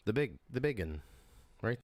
The big one, right?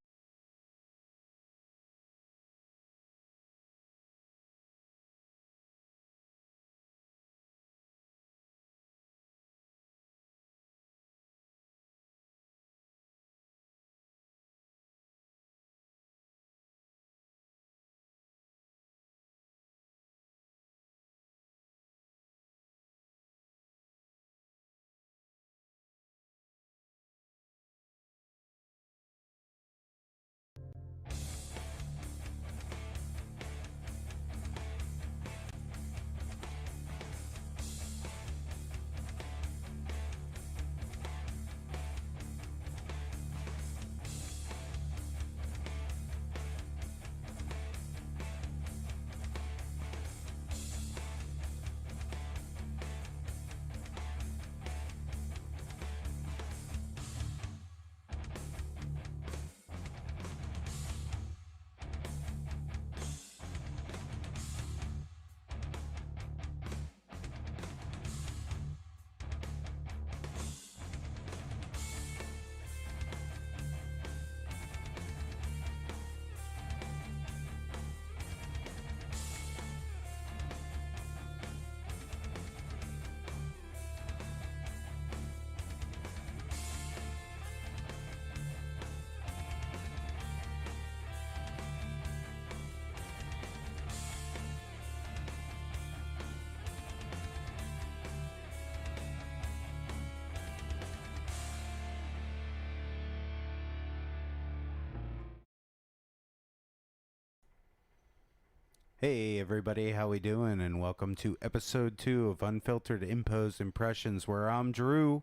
Hey everybody, how we doing? And welcome to episode 2 of Unfiltered Imposed Impressions, where I'm Drew.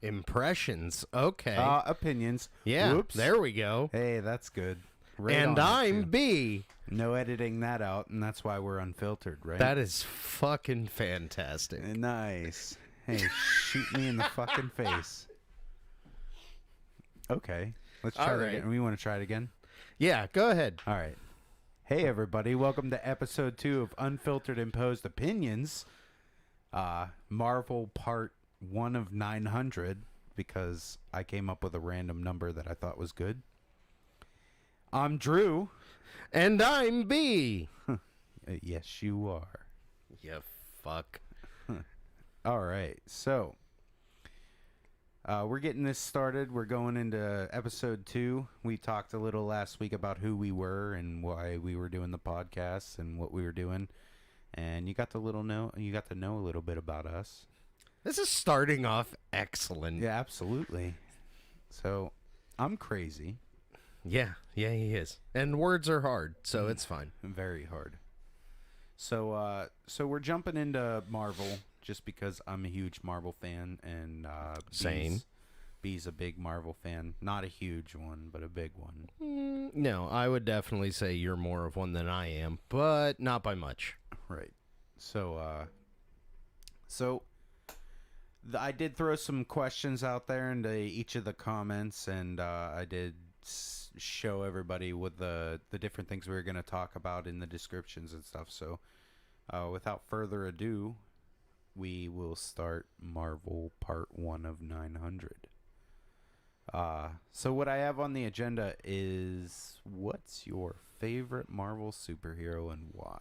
Impressions. Okay. Opinions. Yeah. Whoops. There we go. Hey, that's good. Right And on it, I'm too. B. No editing that out, and that's why we're unfiltered, right? That is fucking fantastic. Nice. Hey, shoot me in the fucking face. Okay. Let's try All that right. again. We want to try it again? Yeah, go ahead. All right. Hey everybody, welcome to episode 2 of Unfiltered Imposed Opinions. Marvel part 1 of 900, because I came up with a random number that I thought was good. I'm Drew. And I'm B. Yes, you are. You fuck. All right, so we're getting this started. We're going into episode 2. We talked a little last week about who we were and why we were doing the podcast and what we were doing, and you got to know a little bit about us. This is starting off excellent. Yeah, absolutely. So, I'm crazy. Yeah, he is. And words are hard, so it's fine. Very hard. So we're jumping into Marvel just because I'm a huge Marvel fan, and Same. B's a big Marvel fan. Not a huge one, but a big one. No, I would definitely say you're more of one than I am, but not by much. Right. So I did throw some questions out there into each of the comments, and I did show everybody what the different things we were going to talk about in the descriptions and stuff. So without further ado, we will start Marvel Part 1 of 900. So what I have on the agenda is, what's your favorite Marvel superhero and why?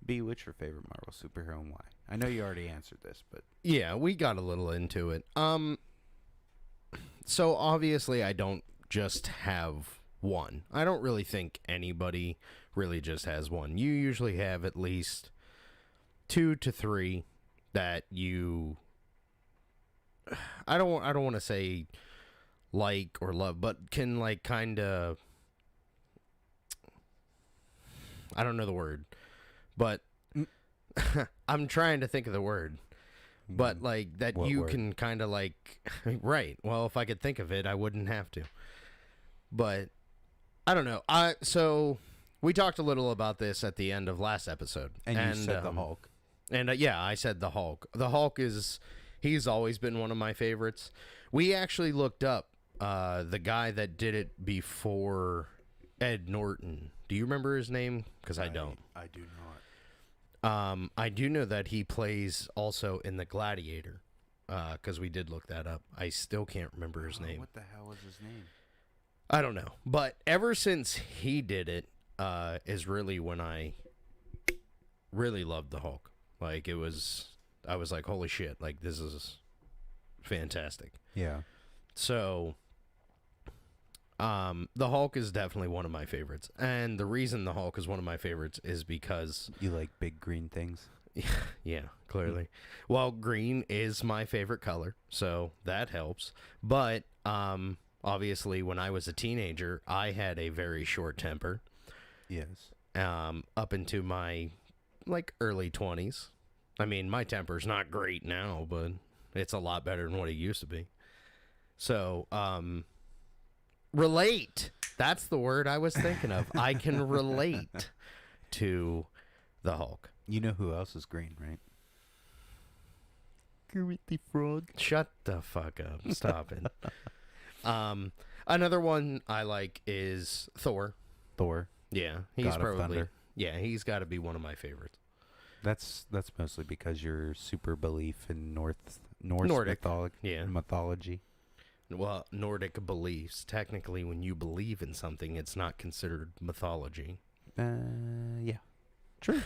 B, what's your favorite Marvel superhero and why? I know you already answered this, but... Yeah, we got a little into it. So obviously I don't just have one. I don't really think anybody really just has one. You usually have at least 2 to 3 that you... I don't want to say like or love, but can like kind of... I don't know the word, but I'm trying to think of the word. But like that What you word? can kind of like... Right. Well, if I could think of it, I wouldn't have to. But I don't know. So we talked a little about this at the end of last episode. And you said the Hulk. And yeah, I said the Hulk. The Hulk he's always been one of my favorites. We actually looked up the guy that did it before Ed Norton. Do you remember his name? Because I don't. I do not. I do know that he plays also in The Gladiator. because we did look that up. I still can't remember his name. What the hell was his name? I don't know. But ever since he did it, is really when I really loved the Hulk. Like, I was like, holy shit, like, this is fantastic. Yeah. So, the Hulk is definitely one of my favorites. And the reason the Hulk is one of my favorites is because... You like big green things? Yeah, clearly. Well, green is my favorite color, so that helps. But, obviously, when I was a teenager, I had a very short temper. Yes. Up into my, like, early 20s. I mean, my temper's not great now, but it's a lot better than what it used to be. So, relate. That's the word I was thinking of. I can relate to the Hulk. You know who else is green, right? Kermit the Frog. Shut the fuck up. Stop it. Another one I like is Thor. Thor. Yeah, he's God of probably... Thunder. Yeah, he's got to be one of my favorites. That's mostly because you're super belief in Norse Nordic. mythology. Mythology. Well, Nordic beliefs. Technically, when you believe in something, it's not considered mythology. Yeah. True.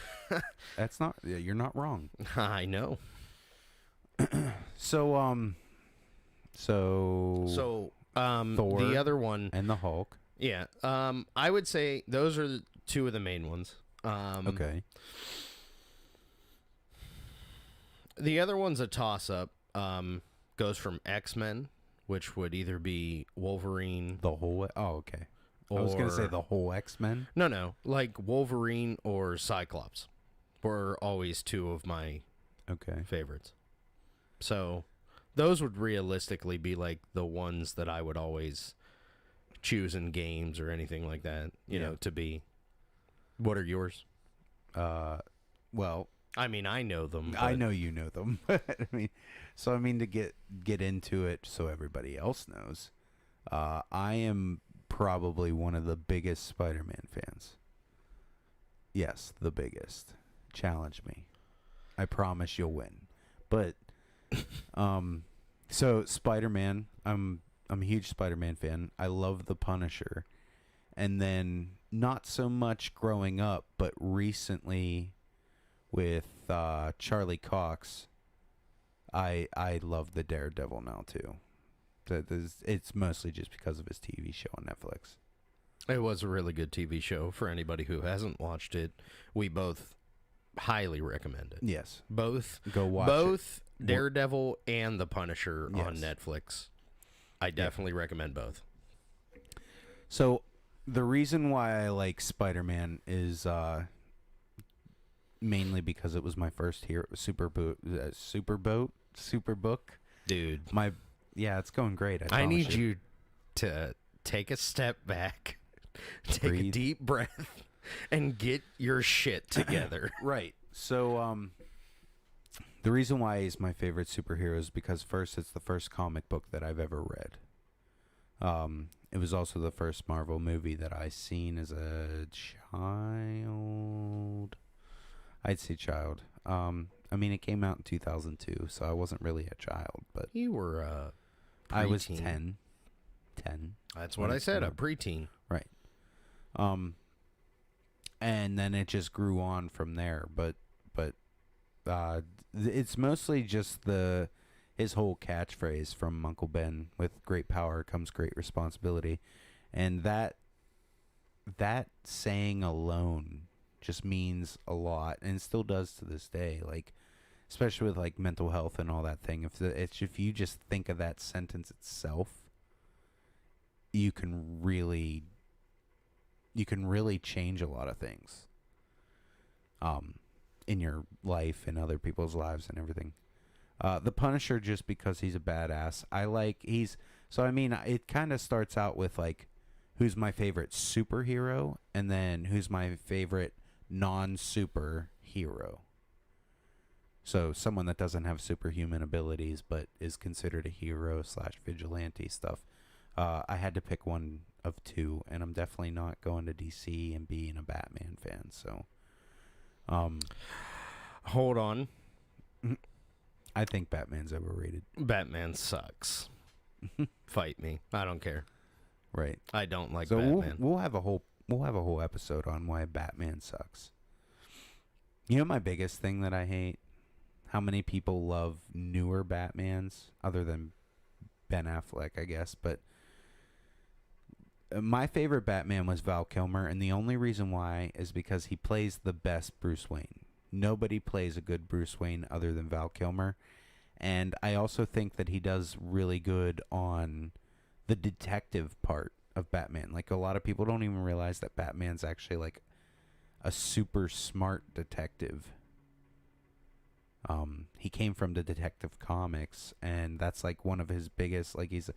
That's not... You're not wrong. I know. So, Thor the other one... and the Hulk. Yeah. I would say those are two of the main ones. Okay. The other one's a toss-up. Goes from X-Men, which would either be Wolverine... The whole... Oh, okay. I was going to say the whole X-Men. No. Like Wolverine or Cyclops were always two of my favorites. So those would realistically be like the ones that I would always choose in games or anything like that, you know, to be. What are yours? Well, I mean, I know them. I know you know them. I mean, to get into it so everybody else knows, I am probably one of the biggest Spider-Man fans. Yes, the biggest. Challenge me. I promise you'll win. But so Spider-Man, I'm a huge Spider-Man fan. I love the Punisher. And then not so much growing up, but recently with Charlie Cox, I love the Daredevil now too. It's mostly just because of his TV show on Netflix. It was a really good TV show. For anybody who hasn't watched it, we both highly recommend it. Yes. Both. Go watch both it. Daredevil and The Punisher on Yes. Netflix. I definitely recommend both. So the reason why I like Spider-Man is mainly because it was my first Superbook. Dude. Yeah, it's going great. I need you to take a step back, take a deep breath, and get your shit together. Right. So, the reason why he's my favorite superhero is because first, it's the first comic book that I've ever read. It was also the first Marvel movie that I seen as a child. I'd say child. I mean, it came out in 2002, so I wasn't really a child, but You were I was preteen. 10. That's what I said, a preteen. Right. And then it just grew on from there. But it's mostly just his whole catchphrase from Uncle Ben: "With great power comes great responsibility," and that saying alone just means a lot, and still does to this day. Like, especially with like mental health and all that thing. If you just think of that sentence itself, you can really change a lot of things in your life and other people's lives and everything. The Punisher, just because he's a badass. It kind of starts out with like, who's my favorite superhero, and then who's my favorite non-superhero. So someone that doesn't have superhuman abilities but is considered a hero / vigilante stuff. I had to pick one of two, and I'm definitely not going to DC and being a Batman fan. So, hold on. I think Batman's overrated. Batman sucks. Fight me. I don't care. Right. I don't like So Batman. we'll have a whole episode on why Batman sucks. You know my biggest thing that I hate? How many people love newer Batmans other than Ben Affleck, I guess, but my favorite Batman was Val Kilmer, and the only reason why is because he plays the best Bruce Wayne. Nobody plays a good Bruce Wayne other than Val Kilmer. And I also think that he does really good on the detective part of Batman. Like, a lot of people don't even realize that Batman's actually, like, a super smart detective. He came from the Detective Comics, and that's, like, one of his biggest, like, he's,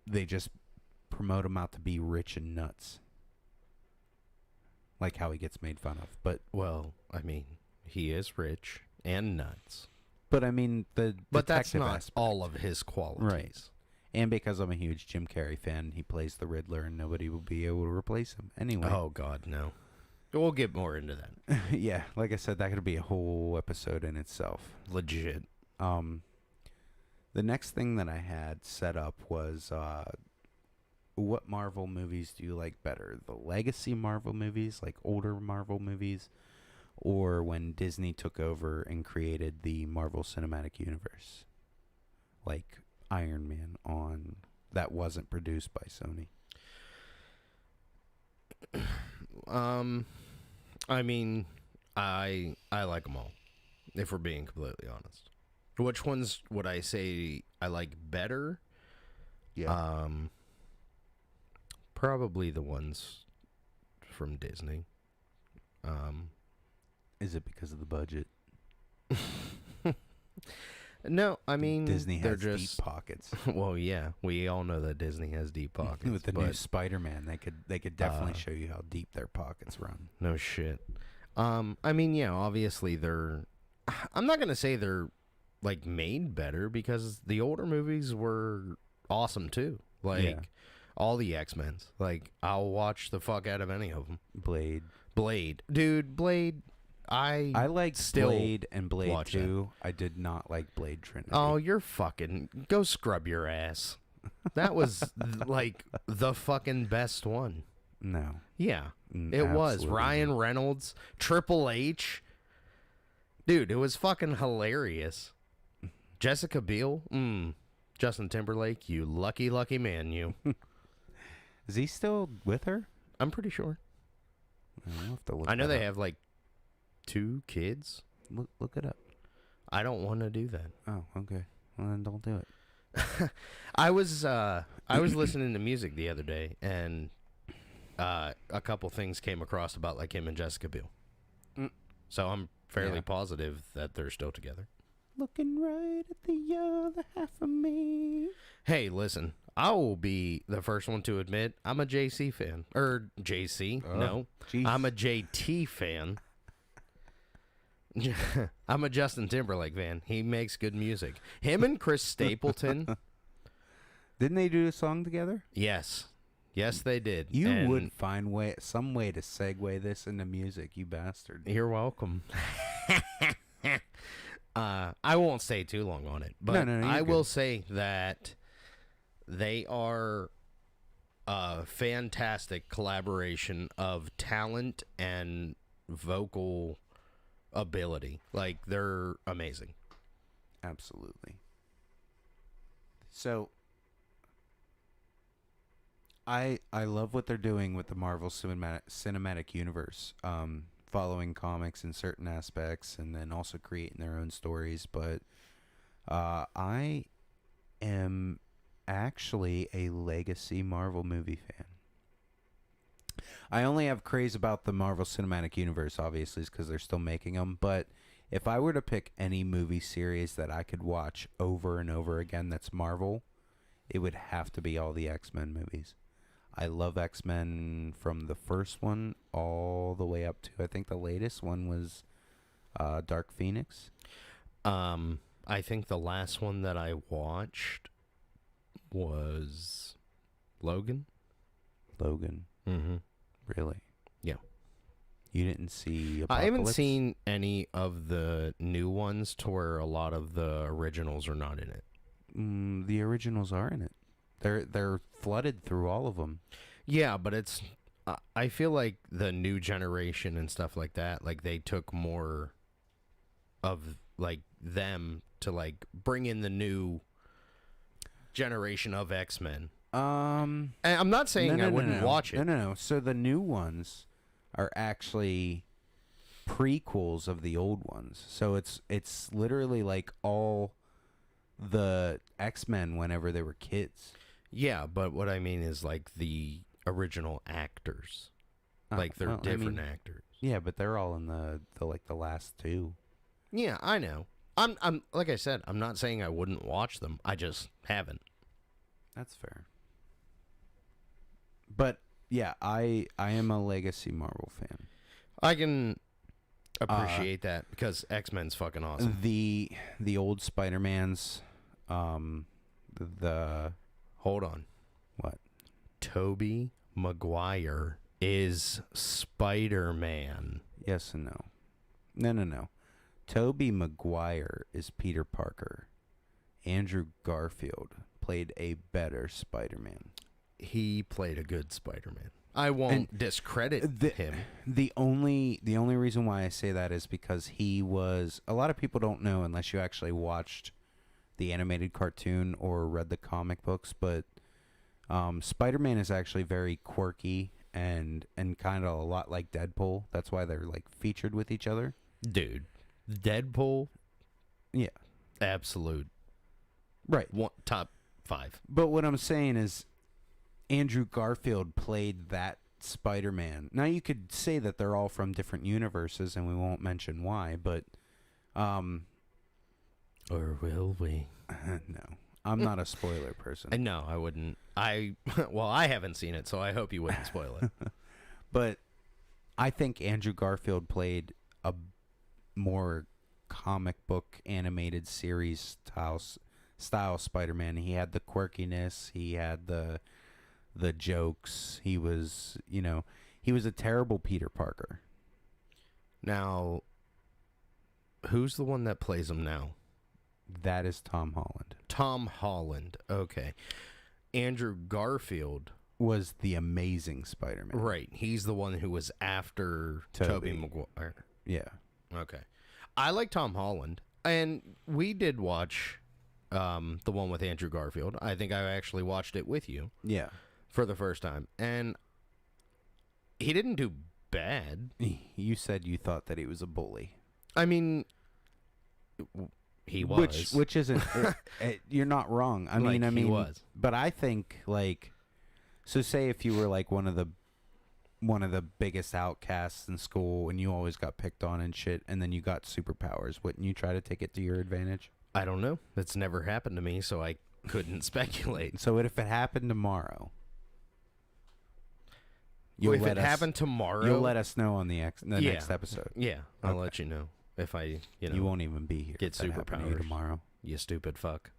they just promote him out to be rich and nuts. Like how he gets made fun of. But, well, I mean, he is rich and nuts. But I mean, but that's not aspect. all of his qualities. Right. And because I'm a huge Jim Carrey fan, he plays the Riddler, and nobody will be able to replace him. Anyway. Oh, God, no. We'll get more into that. Yeah, like I said, that could be a whole episode in itself. Legit. The next thing that I had set up was what Marvel movies do you like better? The legacy Marvel movies, like older Marvel movies, or when Disney took over and created the Marvel Cinematic Universe? Like Iron Man that wasn't produced by Sony. I mean, I like them all, if we're being completely honest. Which ones would I say I like better? Yeah. Probably the ones from Disney. Is it because of the budget? No, I mean, Disney they're has just deep pockets. Well, yeah, we all know that Disney has deep pockets. With the new Spider-Man, they could definitely show you how deep their pockets run. No shit. I mean, yeah, obviously I'm not gonna say they're like made better, because the older movies were awesome too. Like all the X-Men's. Like, I'll watch the fuck out of any of them. Blade, dude, Blade. I liked still Blade and Blade 2. that. I did not like Blade Trinity. Oh, you're fucking... Go scrub your ass. That was, like, the fucking best one. No. Yeah, it was. Ryan Reynolds, Triple H. Dude, it was fucking hilarious. Jessica Biel. Justin Timberlake, you lucky, lucky man, you. Is he still with her? I'm pretty sure. I'll have to look I know that they up. have, like, 2 kids. Look it up. I don't want to do that. Oh, okay. Well, then don't do it. I was listening to music the other day, and a couple things came across about, like, him and Jessica Biel. So I'm fairly positive that they're still together. Looking right at the other half of me. Hey, listen, I will be the first one to admit I'm a JC fan. Or JC, no. Geez. I'm a JT fan. I'm a Justin Timberlake fan. He makes good music. Him and Chris Stapleton. Didn't they do a song together? Yes. Yes, they did. You And would find some way to segue this into music, you bastard. You're welcome. I won't stay too long on it, but No, I will good. say that they are a fantastic collaboration of talent and vocal ability. Like, they're amazing. Absolutely. So I love what they're doing with the Marvel Cinematic Universe, following comics in certain aspects and then also creating their own stories. But I am actually a legacy Marvel movie fan. I only have craze about the Marvel Cinematic Universe, obviously, because they're still making them. But if I were to pick any movie series that I could watch over and over again that's Marvel, it would have to be all the X-Men movies. I love X-Men from the first one all the way up to, I think the latest one was Dark Phoenix. I think the last one that I watched was Logan. Logan. Mm-hmm. Really? Yeah. You didn't see Apocalypse? I haven't seen any of the new ones to where a lot of the originals are not in it. The originals are in it. They're flooded through all of them. Yeah, but it's... I feel like the new generation and stuff like that, like they took more of like them to like bring in the new generation of X-Men. And I'm not saying I wouldn't watch it. No. So the new ones are actually prequels of the old ones. So it's literally like all the X-Men whenever they were kids. Yeah, but what I mean is like the original actors. Like they're different actors. Yeah, but they're all in the last two. Yeah, I know. I'm like I said, I'm not saying I wouldn't watch them. I just haven't. That's fair. But yeah, I am a legacy Marvel fan. I can appreciate that because X-Men's fucking awesome. The old Spider-Mans, the hold on. What? Tobey Maguire is Spider-Man. Yes and no. No. Tobey Maguire is Peter Parker. Andrew Garfield played a better Spider-Man. He played a good Spider-Man. I won't discredit him. The only reason why I say that is because he was... A lot of people don't know unless you actually watched the animated cartoon or read the comic books, but Spider-Man is actually very quirky and kind of a lot like Deadpool. That's why they're like featured with each other. Dude, Deadpool? Yeah. Absolute. Right. Top 5. But what I'm saying is Andrew Garfield played that Spider-Man. Now you could say that they're all from different universes and we won't mention why, but or will we? No. I'm not a spoiler person. No, I wouldn't. I haven't seen it, so I hope you wouldn't spoil it. But I think Andrew Garfield played a more comic book animated series style Spider-Man. He had the quirkiness, he had the jokes. He was a terrible Peter Parker. Now, who's the one that plays him now? That is Tom Holland. Tom Holland. Okay. Andrew Garfield was the amazing Spider-Man. Right. He's the one who was after Tobey Maguire. Yeah. Okay. I like Tom Holland. And we did watch the one with Andrew Garfield. I think I actually watched it with you. Yeah. For the first time. And he didn't do bad. You said you thought that he was a bully. I mean... He was, which isn't. You're not wrong. I mean, he was. But I think so. Say if you were like one of the biggest outcasts in school, and you always got picked on and shit, and then you got superpowers, wouldn't you try to take it to your advantage? I don't know. That's never happened to me, so I couldn't speculate. So if it happened tomorrow, if it happened tomorrow, you'll let us know on the next episode. Yeah, I'll let you know. If I, you won't even be here. Get superpowers tomorrow. You stupid fuck.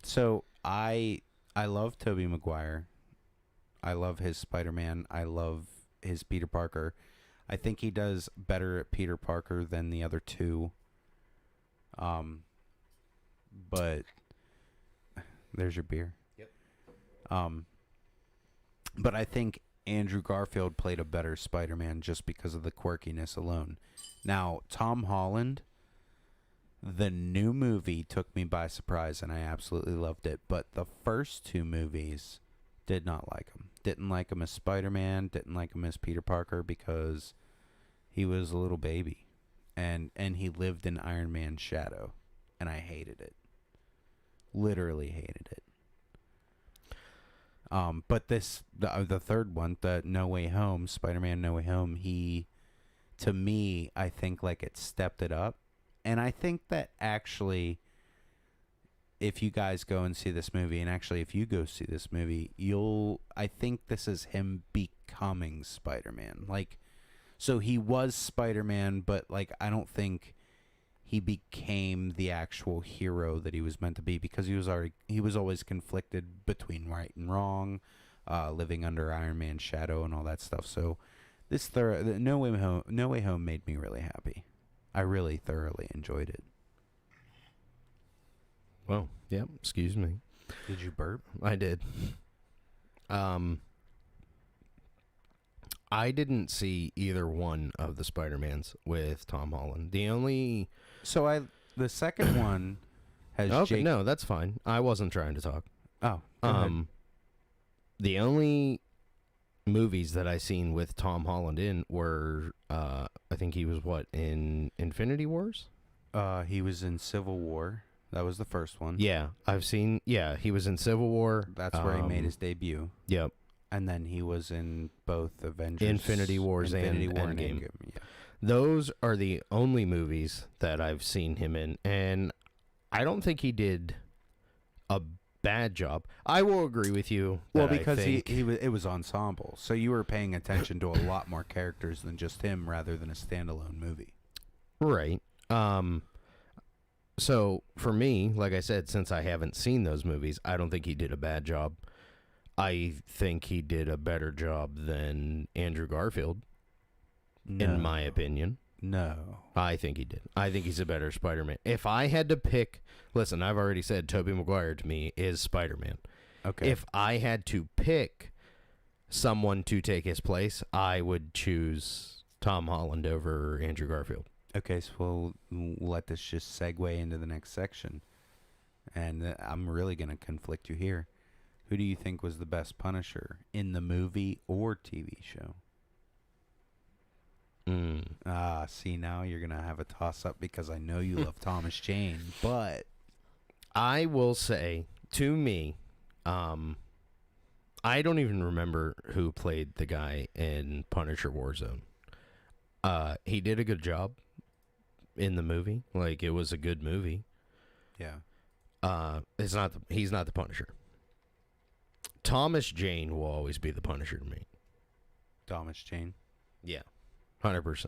So I love Tobey Maguire. I love his Spider-Man. I love his Peter Parker. I think he does better at Peter Parker than the other two. But there's your beer. Yep. But I think Andrew Garfield played a better Spider-Man just because of the quirkiness alone. Now, Tom Holland, the new movie took me by surprise, and I absolutely loved it. But the first two movies did not like him. Didn't like him as Spider-Man, didn't like him as Peter Parker because he was a little baby. And he lived in Iron Man's shadow, and I hated it. Literally hated it. But the third one, the No Way Home, Spider-Man No Way Home, to me, I think like it stepped it up. And I think that actually, if you guys go and see this movie, and actually if you go see this movie, I think this is him becoming Spider-Man. Like, so he was Spider-Man, but like, I don't think he became the actual hero that he was meant to be because he was always conflicted between right and wrong. living under Iron Man's shadow and all that stuff. So this No Way Home made me really happy. I really thoroughly enjoyed it. Well, yeah, excuse me. Did you burp? I did. I didn't see either one of the Spider-Mans with Tom Holland. The second one has okay, no, that's fine. I wasn't trying to talk. Oh, go ahead. The only movies that I seen with Tom Holland in were, I think he was in Infinity Wars? He was in Civil War. That was the first one. Yeah, he was in Civil War. That's where he made his debut. Yep. And then he was in both Avengers, Infinity Wars and Endgame. Yeah. Those are the only movies that I've seen him in, and I don't think he did a bad job. I will agree with you. Well, because it was ensemble, so you were paying attention to a lot more characters than just him, rather than a standalone movie. Right. So for me, like I said, since I haven't seen those movies, I don't think he did a bad job. I think he did a better job than Andrew Garfield, in my opinion. No. I think he did. I think he's a better Spider-Man. If I had to pick... Listen, I've already said Tobey Maguire to me is Spider-Man. Okay. If I had to pick someone to take his place, I would choose Tom Holland over Andrew Garfield. Okay, so we'll let this just segue into the next section. And I'm really going to conflict you here. Who do you think was the best Punisher in the movie or TV show? See, now you're going to have a toss-up because I know you love Thomas Jane, but... I will say, to me, I don't even remember who played the guy in Punisher Warzone. He did a good job in the movie. Like, it was a good movie. Yeah. He's not the Punisher. Thomas Jane will always be the Punisher to me. Thomas Jane? Yeah. 100%.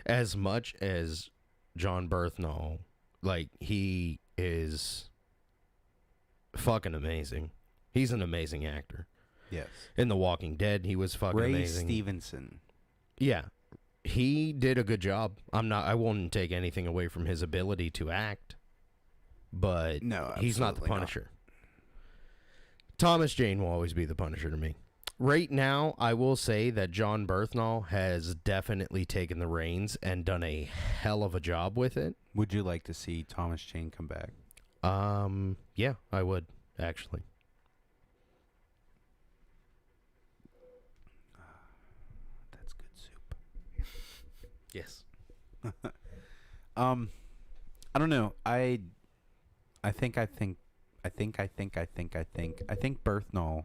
As much as John Berthnall, like, he is fucking amazing. He's an amazing actor. Yes. In The Walking Dead, he was fucking amazing. Ray Stevenson. Yeah. He did a good job. I won't take anything away from his ability to act, but no, he's not the Punisher. Thomas Jane will always be the Punisher to me. Right now, I will say that John Berthnall has definitely taken the reins and done a hell of a job with it. Would you like to see Thomas Jane come back? Yeah, I would, actually. That's good soup. Yes. I don't know. I think Berthnall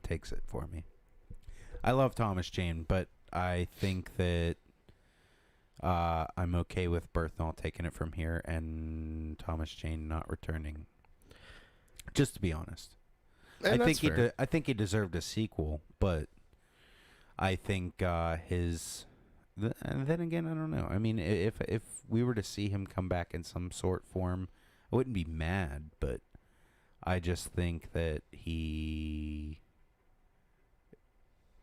takes it for me. I love Thomas Jane, but I think that I'm okay with Berthnall taking it from here and Thomas Jane not returning. Just to be honest, And I think he deserved a sequel, but I think and then again, I don't know. I mean, if we were to see him come back in some sort form, I wouldn't be mad, but I just think that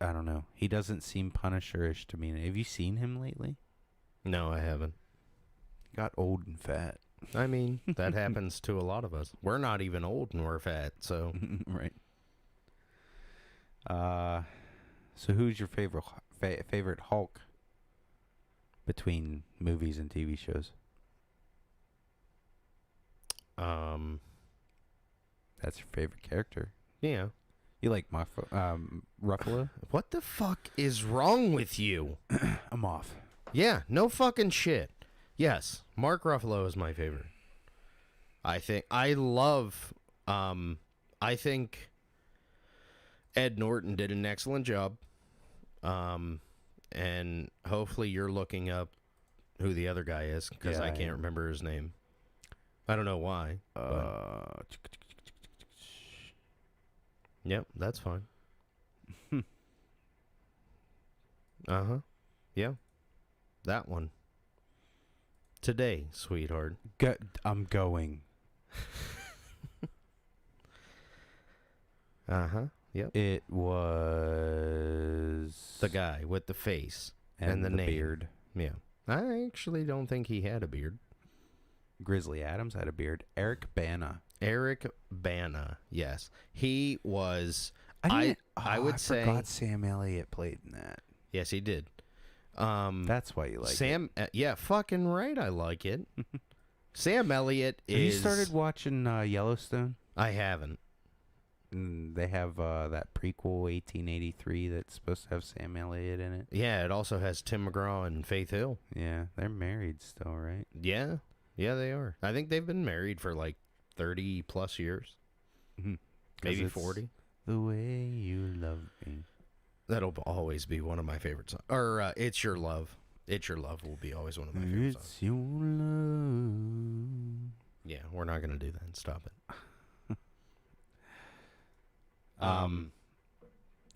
I don't know. He doesn't seem Punisher-ish to me. Have you seen him lately? No, I haven't. Got old and fat. I mean, that happens to a lot of us. We're not even old and we're fat, so. Right. So who's your favorite Hulk between movies and TV shows? That's your favorite character. Yeah. You like Ruffalo? What the fuck is wrong with you? I'm off. Yeah, no fucking shit. Yes, Mark Ruffalo is my favorite. I think Ed Norton did an excellent job. And hopefully you're looking up who the other guy is, because I can't remember his name. I don't know why. Yep, that's fine. Uh-huh. Yeah. That one. Today, sweetheart. I'm going. Uh-huh. Yep. It was The guy with the face and the name. beard. Yeah. I actually don't think he had a beard. Grizzly Adams had a beard. Eric Bana. Eric Bana, yes. He was... I say... forgot Sam Elliott played in that. Yes, he did. That's why you like Sam, yeah, fucking right, I like it. Sam Elliott is... Have you started watching Yellowstone? I haven't. They have that prequel 1883 that's supposed to have Sam Elliott in it. Yeah, it also has Tim McGraw and Faith Hill. Yeah, they're married still, right? Yeah, they are. I think they've been married for like 30 plus years. Maybe 40. The Way You Love Me. That'll always be one of my favorite songs. Or It's Your Love. It's Your Love will be always one of my favorite songs. It's your love. Yeah, we're not going to do that. Stop it.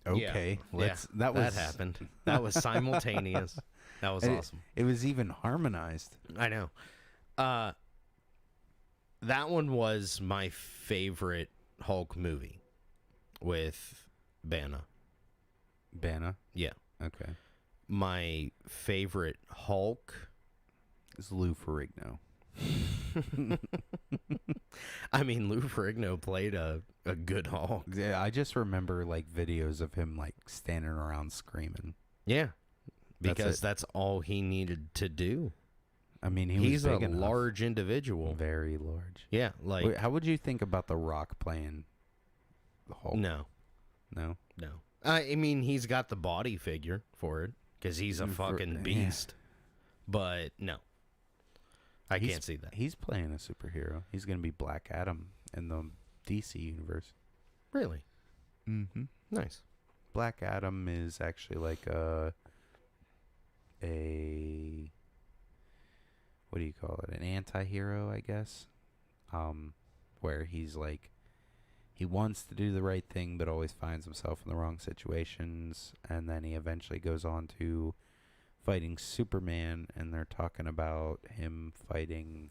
Okay. Yeah, that happened. That was simultaneous. That was awesome. It was even harmonized. I know. That one was my favorite Hulk movie with Bana. Bana? Yeah. Okay. My favorite Hulk It's Lou Ferrigno. I mean, Lou Ferrigno played a good Hulk. Yeah, I just remember like videos of him like standing around screaming. Yeah. Because that's all he needed to do. I mean, he's was big a enough. large individual. Very large. Yeah, like... Wait, how would you think about The Rock playing the Hulk? No. No? No. I mean, he's got the body figure for it, because he's a fucking beast. Yeah. But, no. I can't see that. He's playing a superhero. He's going to be Black Adam in the DC universe. Really? Mm-hmm. Nice. Black Adam is actually like a what do you call it? An anti-hero, I guess. Where he's like, he wants to do the right thing, but always finds himself in the wrong situations. And then he eventually goes on to fighting Superman, and they're talking about him fighting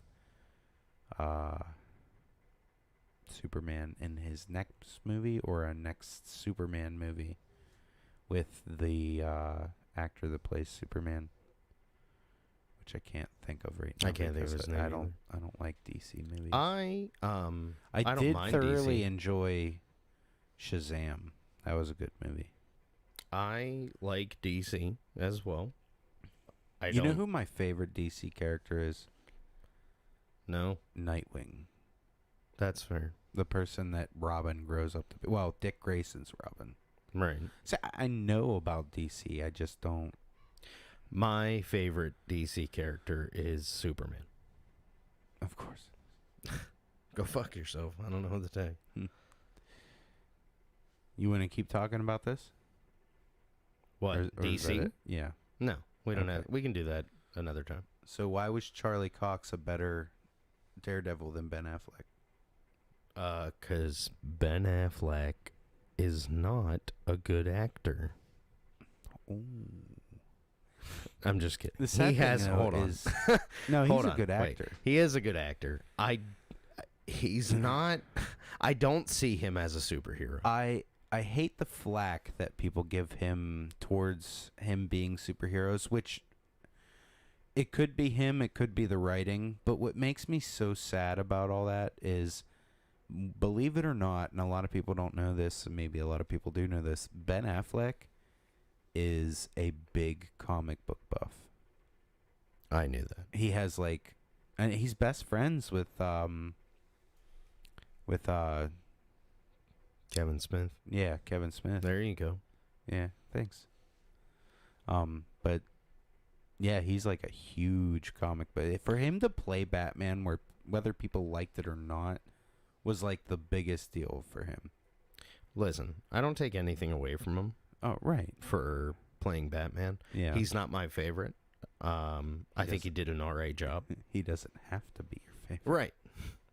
Superman in his next movie or a next Superman movie with the actor that plays Superman, which I can't think of right now. I can't think of his name. I don't like DC movies. I don't did mind thoroughly DC. enjoy Shazam. That was a good movie. I like DC as well. You know who my favorite DC character is? No. Nightwing. That's fair. The person that Robin grows up to be. Well, Dick Grayson's Robin. Right. So I know about DC. I just don't. My favorite DC character is Superman. Of course. Go fuck yourself. I don't know what to tell you. You want to keep talking about this? What? Or is that DC? it? Yeah. No. We don't Okay. have. We can do that another time. So why was Charlie Cox a better Daredevil than Ben Affleck? 'Cause Ben Affleck is not a good actor. Ooh. I'm just kidding. The sad He has. thing, though, Hold on. is- No, he's Hold a on, good wait. actor. He is a good actor. He's not. I don't see him as a superhero. I hate the flack that people give him towards him being superheroes, which it could be him, it could be the writing, but what makes me so sad about all that is, believe it or not, and a lot of people don't know this, and maybe a lot of people do know this, Ben Affleck is a big comic book buff. I knew that. He has and he's best friends with Kevin Smith. yeah, Kevin Smith. There you go. Yeah, thanks. But yeah, he's like a huge comic. But for him to play Batman, whether people liked it or not, was like the biggest deal for him. Listen, I don't take anything away from him Oh, right. for playing Batman. Yeah. He's not my favorite. I think he did an alright job. He doesn't have to be your favorite. Right.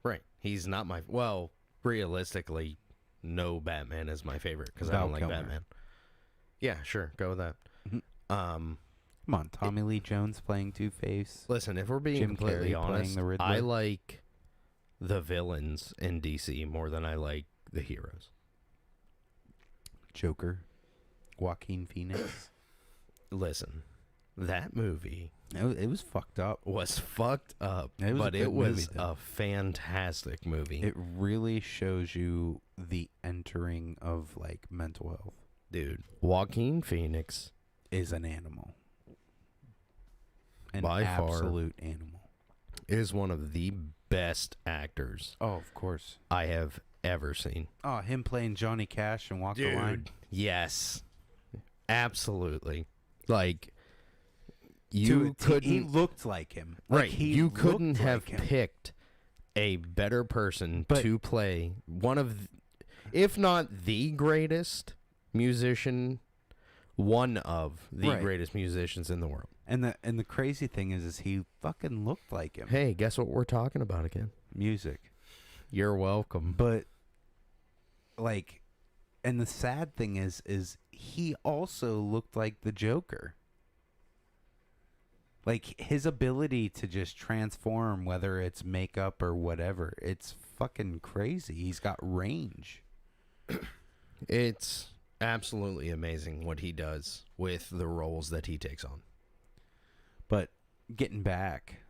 Right. He's not my... Well, realistically, no Batman is my favorite because I Val don't like Kilmer. Batman. Yeah, sure. Go with that. Mhm. Um, Come on, Tommy Lee Jones playing Two-Face. listen, if we're being Jim completely Carrey playing honest, the Riddler. I like the villains in DC more than I like the heroes. Joker, Joaquin Phoenix. Listen, that movie It was fucked up. was fucked up, It was a but good it was movie, though. a fantastic movie. It really shows you the entering of like mental health. Dude, Joaquin Phoenix Is an animal. An By far. absolute animal. is one of the best actors Oh, of course. I have ever seen. Oh, him playing Johnny Cash and Walk the Line. Yes. Absolutely. Like, you Dude, couldn't... he looked like him. right. He You couldn't looked have like him. picked a better person But- to play one of, if not the greatest musician, one of the Right. greatest musicians in the world. And the crazy thing is he fucking looked like him. Hey, guess what we're talking about again? Music. You're welcome. But like, and the sad thing is he also looked like the Joker. Like, his ability to just transform, whether it's makeup or whatever, it's fucking crazy. He's got range. It's absolutely amazing what he does with the roles that he takes on. But getting back,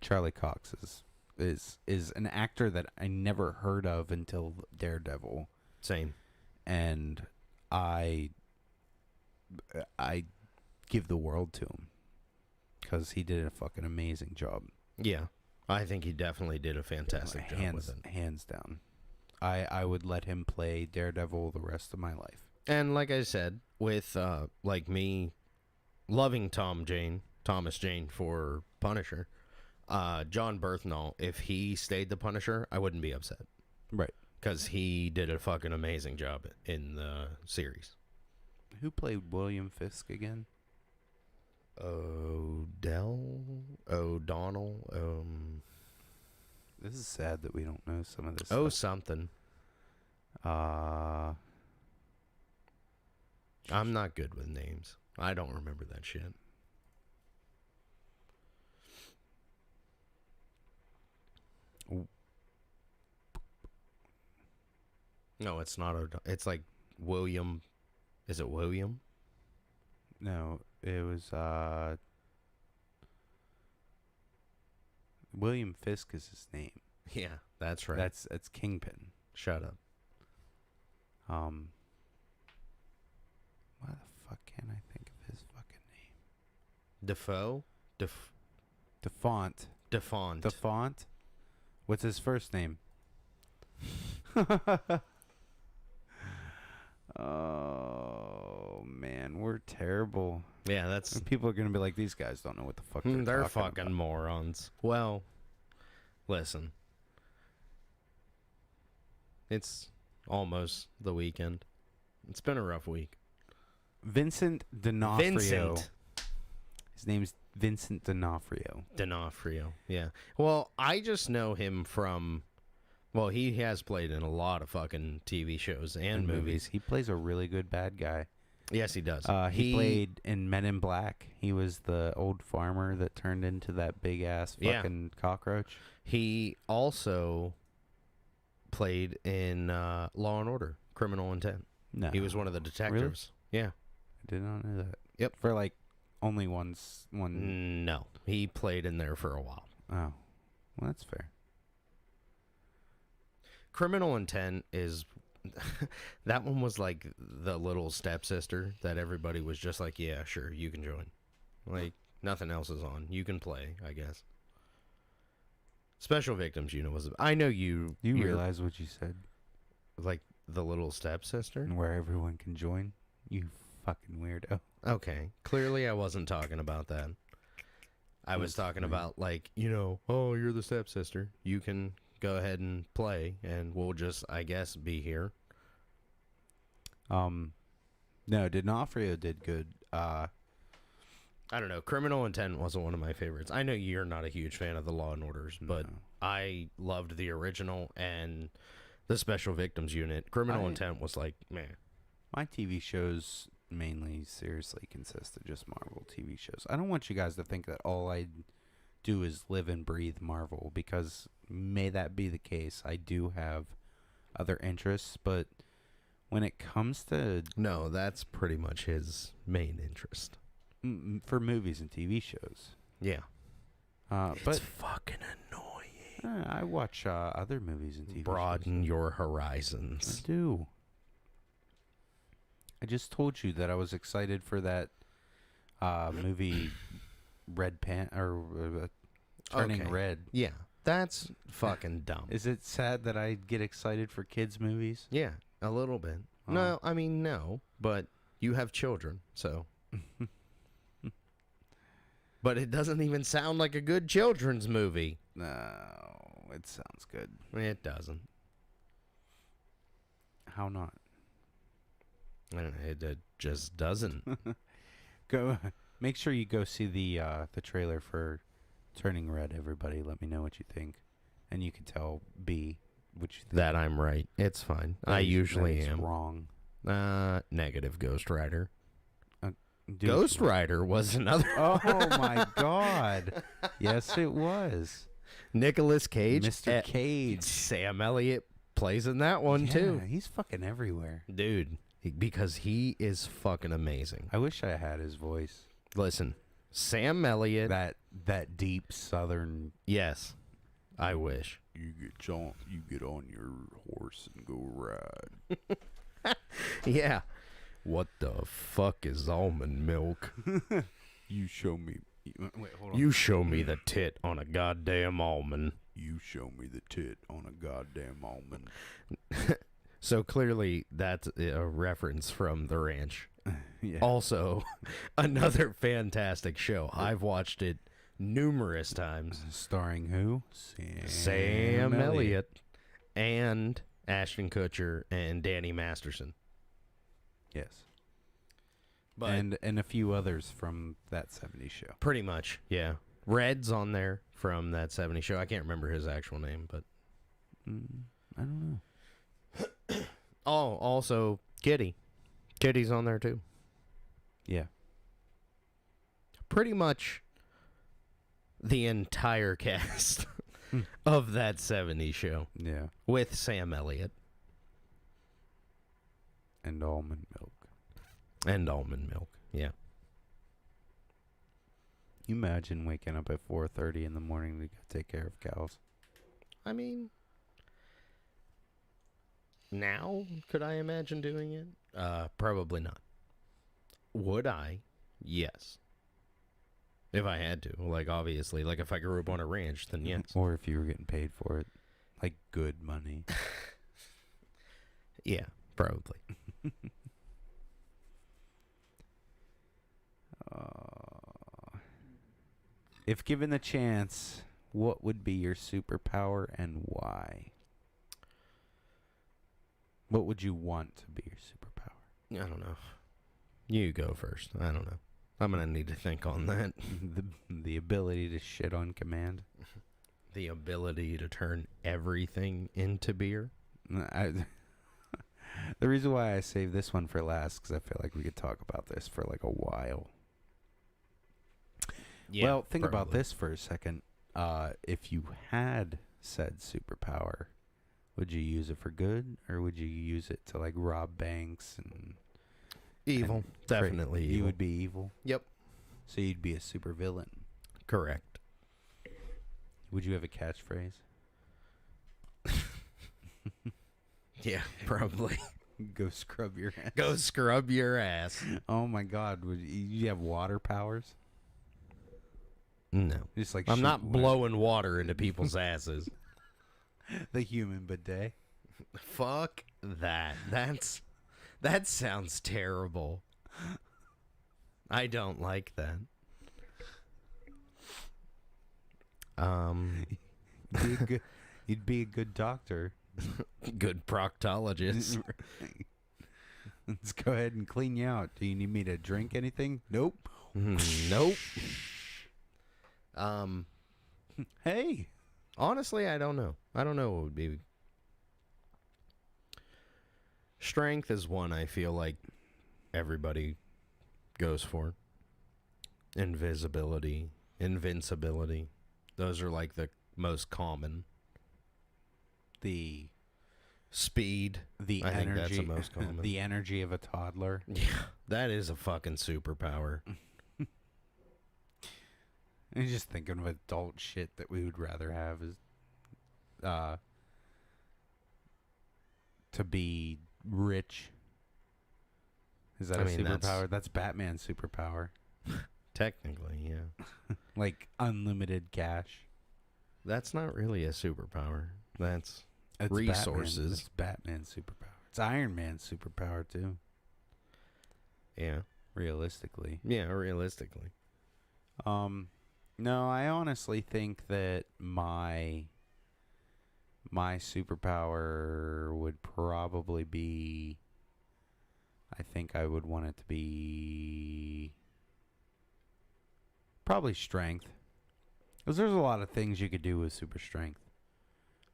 Charlie Cox is an actor that I never heard of until Daredevil, Same. and I give the world to him because he did a fucking amazing job. Yeah. I think he definitely did a fantastic job with it. Hands down. I would let him play Daredevil the rest of my life. And like I said, with like me loving Thomas Jane for Punisher, John Berthnall, if he stayed the Punisher, I wouldn't be upset. Right. Because he did a fucking amazing job in the series. Who played William Fisk again? O'Donnell. This is sad that we don't know some of this stuff. Something. Uh, I'm not good with names. I don't remember that shit. No, it's not. It's like William. Is it William? no, it was William Fisk is his name. Yeah, that's right. That's Kingpin. Shut up. Why the fuck can't I think of his fucking name? Defoe? DeFont. Defont. DeFont? What's his first name? Oh, man, we're terrible. Yeah, that's... People are going to be like, these guys don't know what the fuck they're They're talking fucking about. morons. Well, listen. It's almost the weekend. It's been a rough week. Vincent D'Onofrio. Vincent His name's Vincent D'Onofrio. D'Onofrio. Yeah. Well, I just know him from... Well, he has played in a lot of fucking TV shows and movies. He plays a really good bad guy. Yes, he does. He played in Men in Black. He was the old farmer that turned into that big ass fucking cockroach. He also played in Law and Order, Criminal Intent. No, He was one of the detectives. Yeah. I did not know that. Yep. For like only one. No, he played in there for a while. Oh, well, that's fair. Criminal Intent is... that one was like the little stepsister that everybody was just like, yeah, sure, you can join. Like, nothing else is on. You can play, I guess. Special Victims Unit was... I know you... You you're, realize what you said? like, the little stepsister? And where everyone can join? You fucking weirdo. Okay. Clearly I wasn't talking about that. I was talking about, like, oh, you're the stepsister. You can go ahead and play, and we'll just, I guess, be here. No, D'Onofrio did good. I don't know. Criminal Intent wasn't one of my favorites. I know you're not a huge fan of the Law and Orders, but No. I loved the original and the Special Victims Unit. Criminal Intent was like, man. My TV shows mainly seriously consist of just Marvel TV shows. I don't want you guys to think that all I do is live and breathe Marvel, because may that be the case. I do have other interests, but when it comes to No, that's pretty much his main interest. for movies and TV shows. Yeah. But It's fucking annoying. I watch other movies and TV Broaden shows. your I horizons. do. I just told you that I was excited for that movie Turning Okay. Red. Yeah. That's fucking dumb. Is it sad that I get excited for kids' movies? Yeah, a little bit. Oh. No, I mean, no, but you have children, so. But it doesn't even sound like a good children's movie. No, it sounds good. It doesn't. How not? I don't know, it just doesn't. Go. Make sure you go see the trailer for Turning Red. Everybody, let me know what you think, and you can tell B what you think. That I'm right. It's fine. I usually am. Wrong. Negative Ghost Rider. Dude, Ghost Rider was another. Oh my God! Yes, it was. Nicolas Cage. Mr. Cage. Sam Elliott plays in that one too. He's fucking everywhere. Dude, because he is fucking amazing. I wish I had his voice. Listen, Sam Elliott. That deep Southern. Yes, I wish. You get on your horse and go ride. Yeah. What the fuck is almond milk? You show me. Wait, hold on. You show me the tit on a goddamn almond. You show me the tit on a goddamn almond. So clearly that's a reference from The Ranch. Yeah. Also, another fantastic show. I've watched it numerous times. Starring who? Sam Elliott and Ashton Kutcher and Danny Masterson. Yes. But And a few others from that 70s show. pretty much, yeah. Red's on there from that 70s show. I can't remember his actual name, but I don't know. oh, also Kitty. Kitty's on there too. Yeah. Pretty much the entire cast of that 70s show Yeah. with Sam Elliott And almond milk. and almond milk. Yeah. You imagine waking up at 4:30 in the morning to go take care of cows. I mean, now could I imagine doing it? Probably not. Would I? Yes. If I had to, like obviously, like if I grew up on a ranch, then yes. Or if you were getting paid for it. Like good money. Yeah, probably. If given the chance, what would be your superpower and why? What would you want to be your superpower? I don't know. You go first. I don't know. I'm gonna need to think on that. The ability to shit on command. The ability to turn everything into beer. The reason why I saved this one for last, because I feel like we could talk about this for like a while. Yeah, well, think about probably. this for a second. If you had said superpower, would you use it for good, or would you use it to like rob banks and Evil. and Definitely You evil. would be evil. Yep. So you'd be a super villain. Correct. Would you have a catchphrase? Yeah, probably. Go scrub your ass. Go scrub your ass. Oh my God! Would you have water powers? No. Just like I'm shoot not water. blowing water into people's asses. The human bidet. Fuck that. That sounds terrible. I don't like that. You'd be a good doctor. Good proctologist. Let's go ahead and clean you out. Do you need me to drink anything? Nope. Nope. Hey. Honestly, I don't know. I don't know what would be. Strength is one I feel like everybody goes for. Invisibility, invincibility. Those are like the most common. The The I think energy, that's the most common. the energy of a toddler. Yeah, that is a fucking superpower. I'm just thinking of adult shit that we would rather have is to be rich. Is that a superpower? That's Batman's superpower. Technically, yeah. Like unlimited cash. That's not really a superpower. That's It's resources. It's Batman's superpower. It's Iron Man's superpower too. Yeah. Realistically. Yeah, realistically. No, I honestly think that my superpower would probably be, I think I would want it to be probably strength. Because there's a lot of things you could do with super strength.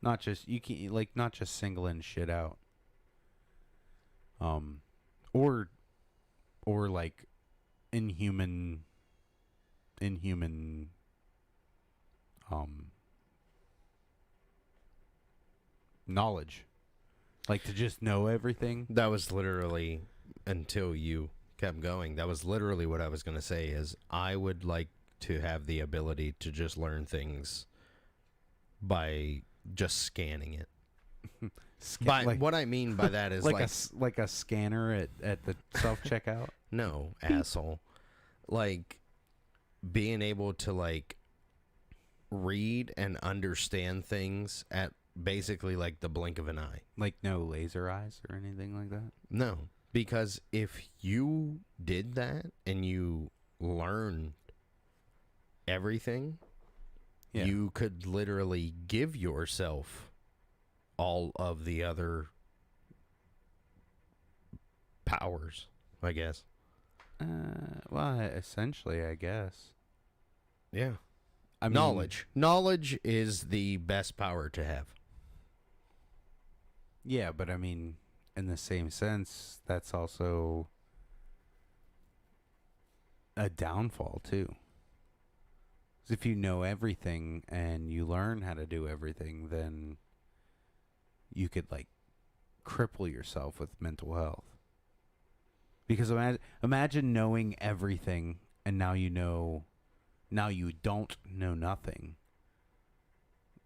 Not just not just singling shit out. Or like inhuman knowledge. Like to just know everything. That was literally, until you kept going, that was literally what I was going to say is I would like to have the ability to just learn things by just scanning it. What I mean by that is like a scanner at the self-checkout. No, asshole. Like being able to like read and understand things at basically like the blink of an eye. Like no laser eyes or anything like that? No, because if you did that and you learned everything, you could literally give yourself all of the other powers, I guess. Well, essentially, I guess. Yeah. I mean, knowledge. Knowledge is the best power to have. Yeah, but I mean, in the same sense, that's also a downfall, too. 'Cause if you know everything and you learn how to do everything, then you could, like, cripple yourself with mental health. Because imagine knowing everything and now you don't know nothing.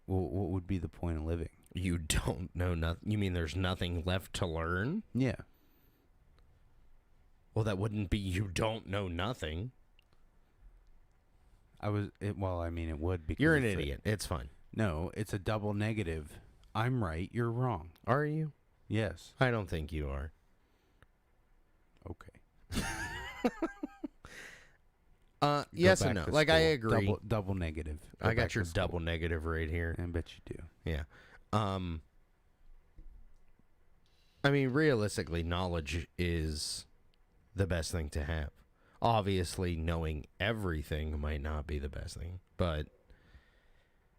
Well, what would be the point of living? You don't know nothing. You mean there's nothing left to learn? Yeah. Well, that wouldn't be you don't know nothing. I mean, it would because you're an idiot. It's fine. No, it's a double negative. I'm right. You're wrong. Are you? Yes. I don't think you are. Okay. Yes and no. Like, I agree. Double negative. I got your double negative right here. I bet you do. Yeah. I mean, realistically, knowledge is the best thing to have. Obviously, knowing everything might not be the best thing, but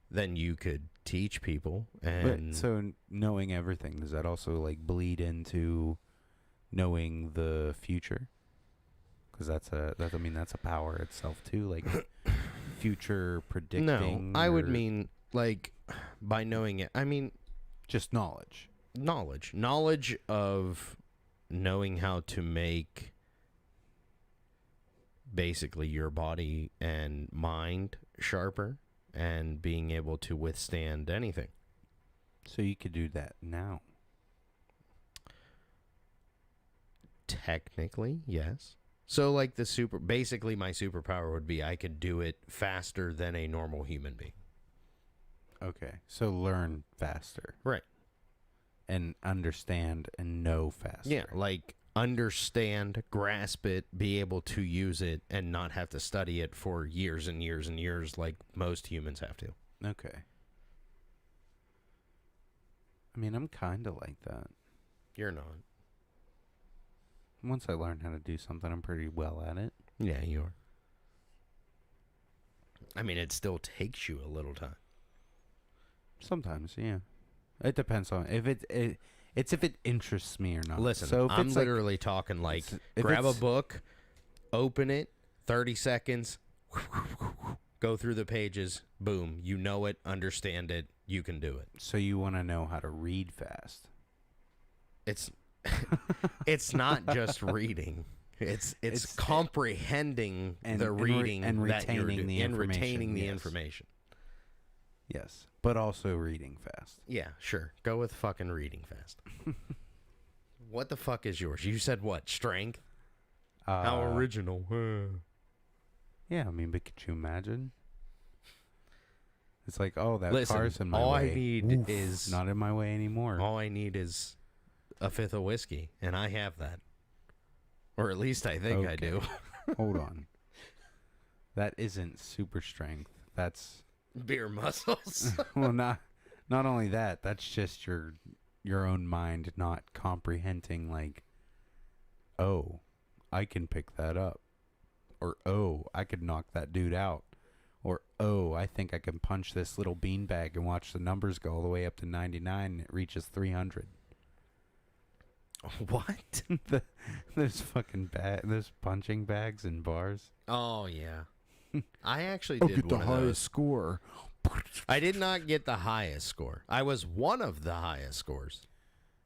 then you could teach people. And so knowing everything, does that also like bleed into knowing the future? Because that's a power itself too, like future predicting. No, I would mean like by knowing it. I mean just knowledge of knowing how to make basically your body and mind sharper and being able to withstand anything. So you could do that now. Technically, yes. So like basically my superpower would be I could do it faster than a normal human being. Okay. So learn faster. Right. And understand and know faster. Yeah, like understand, grasp it, be able to use it, and not have to study it for years and years and years like most humans have to. Okay. I mean, I'm kind of like that. You're not. Once I learn how to do something, I'm pretty well at it. Yeah, you are. I mean, it still takes you a little time. Sometimes, yeah. It depends on if it interests me or not. Listen, so if I'm it's literally talking like grab a book, open it, 30 seconds, go through the pages, boom, you know it, understand it, you can do it. So you want to know how to read fast? it's it's not just reading. It's comprehending the reading and that you're retaining the and information. retaining the Yes. information. Yes, but also reading fast. Yeah, sure. Go with fucking reading fast. What the fuck is yours? You said what? Strength? How original. Yeah, I mean, but could you imagine? It's like, oh, that Listen, car's in my all way. I need is not in my way anymore. all I need is a fifth of whiskey, and I have that. Or at least I think I do. Hold on. That isn't super strength. That's Beer muscles. well, not only that. That's just your own mind not comprehending. Like, oh, I can pick that up, or oh, I could knock that dude out, or oh, I think I can punch this little beanbag and watch the numbers go all the way up to 99 and it reaches 300. What? There's fucking there's punching bags in bars. Oh, yeah. I actually did one of those. score. I did not get the highest score. I was one of the highest scores.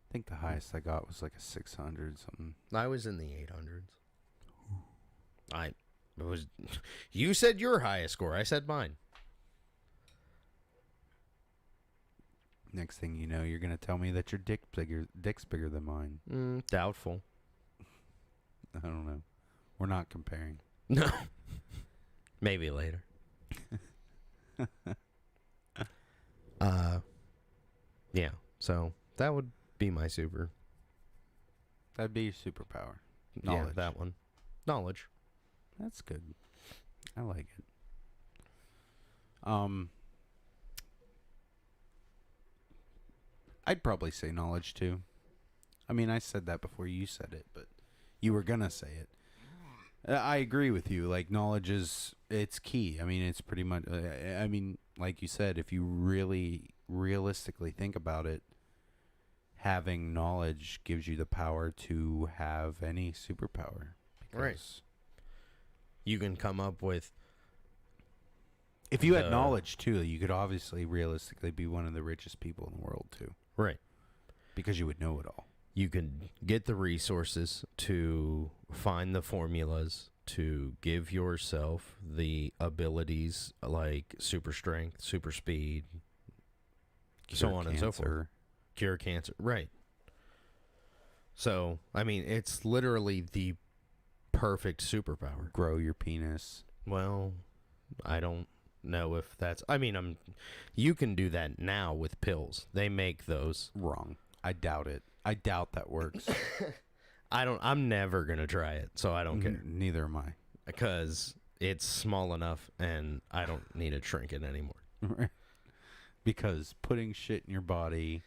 I think the highest I got was like a 600 something. I was in the 800s. It was. You said your highest score. I said mine. Next thing you know, you're gonna tell me that your dick's bigger than mine. Doubtful. I don't know. We're not comparing. No. Maybe later. Yeah. So that would be my super. That'd be your superpower. Knowledge. Yeah, that one. Knowledge. That's good. I like it. I'd probably say knowledge too. I mean, I said that before you said it, but you were gonna say it. I agree with you. Like, knowledge it's key. I mean, it's pretty much. I mean, like you said, if you really realistically think about it, having knowledge gives you the power to have any superpower. Right. You can come up with. If you had knowledge too, you could obviously realistically be one of the richest people in the world too. Right. Because you would know it all. You can get the resources to find the formulas to give yourself the abilities like super strength, super speed, so on and so forth. Cure cancer. Right. So, I mean, it's literally the perfect superpower. Grow your penis. Well, I don't know if that's... I mean, you can do that now with pills. They make those. Wrong. I doubt it. I doubt that works. I'm never going to try it, so I don't care. Neither am I. Because it's small enough and I don't need to shrink it anymore. Because putting shit in your body